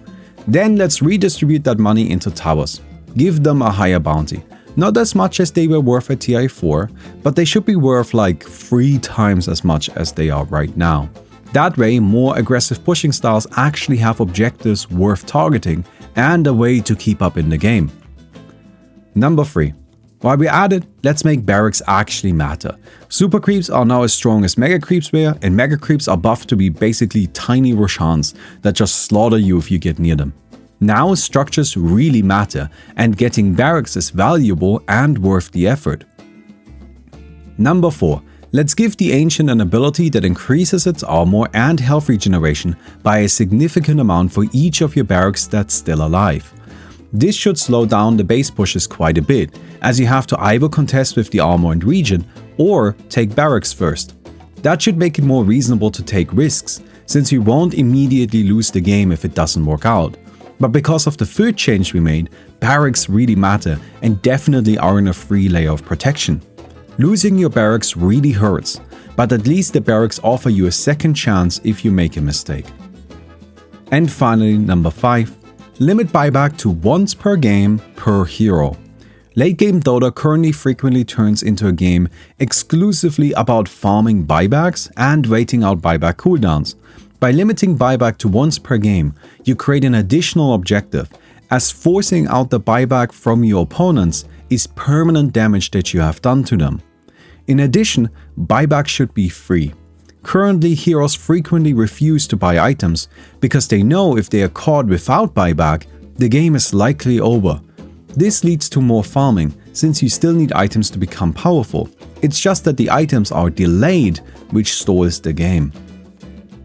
Then let's redistribute that money into towers. Give them a higher bounty. Not as much as they were worth at TI4, but they should be worth like 3 times as much as they are right now. That way, more aggressive pushing styles actually have objectives worth targeting and a way to keep up in the game. Number 3. While we're at it, let's make barracks actually matter. Super creeps are now as strong as mega creeps were, and mega creeps are buffed to be basically tiny Roshans that just slaughter you if you get near them. Now structures really matter, and getting barracks is valuable and worth the effort. Number 4. Let's give the Ancient an ability that increases its armor and health regeneration by a significant amount for each of your barracks that's still alive. This should slow down the base pushes quite a bit, as you have to either contest with the armor and regen, or take barracks first. That should make it more reasonable to take risks, since you won't immediately lose the game if it doesn't work out. But because of the third change we made, barracks really matter and definitely aren't a free layer of protection. Losing your barracks really hurts, but at least the barracks offer you a second chance if you make a mistake. And finally, number 5. Limit buyback to once per game per hero. Late game Dota currently frequently turns into a game exclusively about farming buybacks and waiting out buyback cooldowns. By limiting buyback to once per game, you create an additional objective, as forcing out the buyback from your opponents is permanent damage that you have done to them. In addition, buyback should be free. Currently, heroes frequently refuse to buy items because they know if they are caught without buyback, the game is likely over. This leads to more farming, since you still need items to become powerful. It's just that the items are delayed, which stalls the game.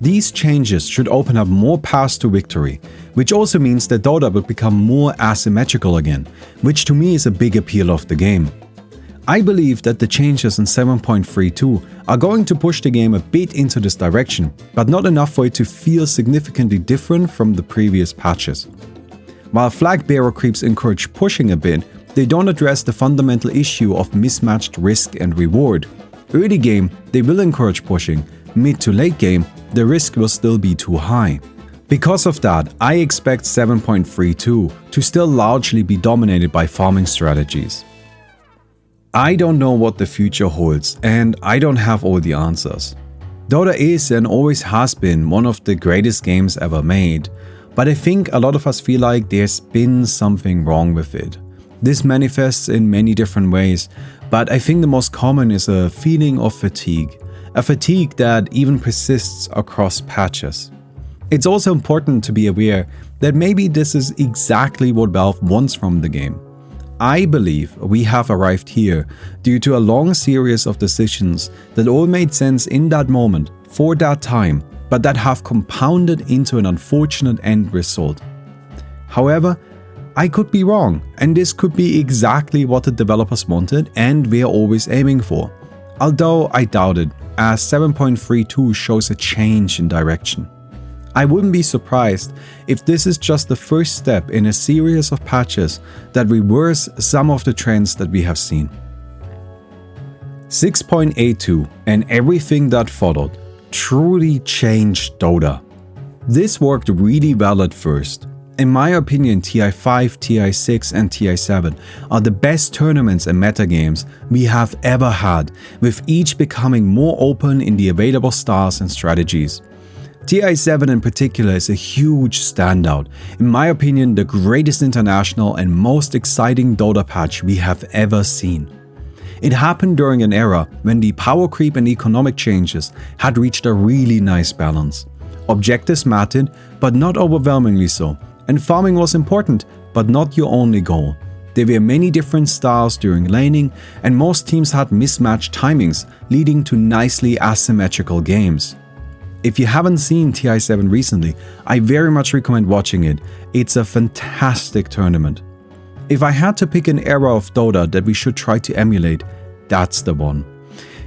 These changes should open up more paths to victory, which also means that Dota will become more asymmetrical again, which to me is a big appeal of the game. I believe that the changes in 7.32 are going to push the game a bit into this direction, but not enough for it to feel significantly different from the previous patches. While flag bearer creeps encourage pushing a bit, they don't address the fundamental issue of mismatched risk and reward. Early game, they will encourage pushing. Mid to late game, the risk will still be too high. Because of that, I expect 7.32 to still largely be dominated by farming strategies. I don't know what the future holds, and I don't have all the answers. Dota is and always has been one of the greatest games ever made, but I think a lot of us feel like there's been something wrong with it. This manifests in many different ways, but I think the most common is a feeling of fatigue. A fatigue that even persists across patches. It's also important to be aware that maybe this is exactly what Valve wants from the game. I believe we have arrived here due to a long series of decisions that all made sense in that moment, for that time, but that have compounded into an unfortunate end result. However, I could be wrong, and this could be exactly what the developers wanted and we're always aiming for. Although I doubt it, as 7.32 shows a change in direction. I wouldn't be surprised if this is just the first step in a series of patches that reverse some of the trends that we have seen. 6.82 and everything that followed truly changed Dota. This worked really well at first. In my opinion, TI5, TI6 and TI7 are the best tournaments and metagames we have ever had, with each becoming more open in the available styles and strategies. TI7 in particular is a huge standout, in my opinion the greatest international and most exciting Dota patch we have ever seen. It happened during an era when the power creep and economic changes had reached a really nice balance. Objectives mattered, but not overwhelmingly so, and farming was important, but not your only goal. There were many different styles during laning, and most teams had mismatched timings, leading to nicely asymmetrical games. If you haven't seen TI7 recently, I very much recommend watching it. It's a fantastic tournament. If I had to pick an era of Dota that we should try to emulate, that's the one.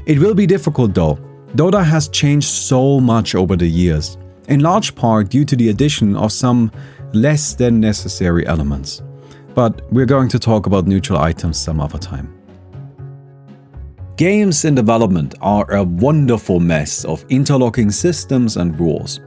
It will be difficult though. Dota has changed so much over the years, in large part due to the addition of some less than necessary elements. But we're going to talk about neutral items some other time. Games in development are a wonderful mess of interlocking systems and rules.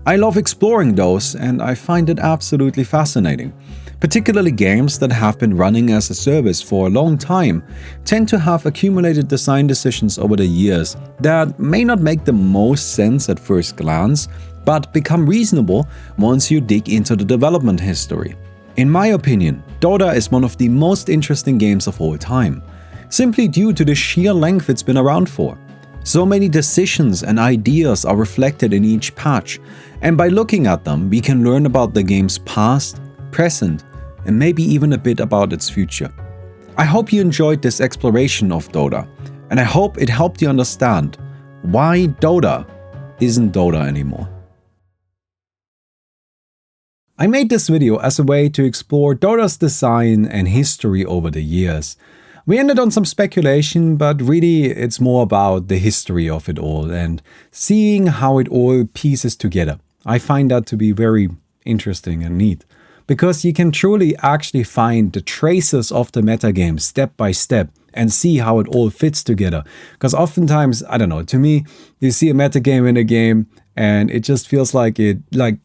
I love exploring those and I find it absolutely fascinating. Particularly games that have been running as a service for a long time tend to have accumulated design decisions over the years that may not make the most sense at first glance, but become reasonable once you dig into the development history. In my opinion, Dota is one of the most interesting games of all time, simply due to the sheer length it's been around for. So many decisions and ideas are reflected in each patch, and by looking at them, we can learn about the game's past, present, and maybe even a bit about its future. I hope you enjoyed this exploration of Dota, and I hope it helped you understand why Dota isn't Dota anymore. I made this video as a way to explore Dota's design and history over the years. We ended on some speculation, but really it's more about the history of it all and seeing how it all pieces together. I find that to be very interesting and neat, because you can truly actually find the traces of the metagame step by step and see how it all fits together. Because oftentimes, I don't know, to me, you see a metagame in a game and it just feels like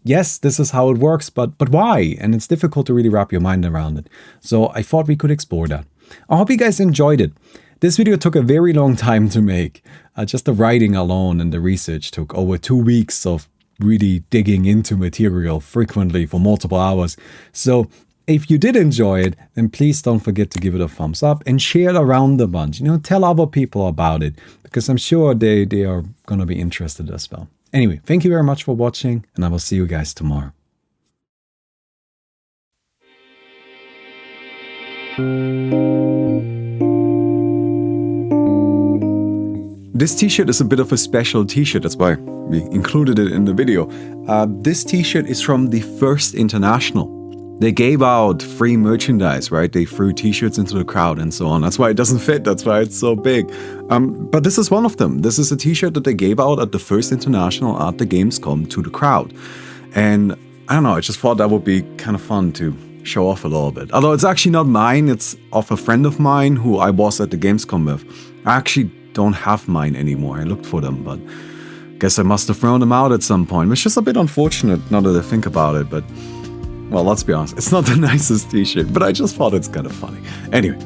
yes, this is how it works, but why? And it's difficult to really wrap your mind around it. So I thought we could explore that. I hope you guys enjoyed it. This video took a very long time to make. Just the writing alone and the research took over 2 weeks of really digging into material frequently for multiple hours. So if you did enjoy it, then please don't forget to give it a thumbs up and share it around a bunch. Tell other people about it, because I'm sure they are going to be interested as well. Anyway, thank you very much for watching, and I will see you guys tomorrow. This t-shirt is a bit of a special t-shirt, that's why we included it in the video. This t-shirt is from the first International. They gave out free merchandise, right? They threw t-shirts into the crowd and so on. That's why it doesn't fit, that's why it's so big. But this is one of them. This is a t-shirt that they gave out at the first International at the Gamescom to the crowd. And I don't know, I just thought that would be kind of fun to show off a little bit. Although it's actually not mine, it's of a friend of mine who I was at the Gamescom with. I actually don't have mine anymore. I looked for them, but guess I must have thrown them out at some point, which is a bit unfortunate now that I think about it. But well, let's be honest, it's not the nicest t-shirt, but I just thought it's kind of funny. Anyway,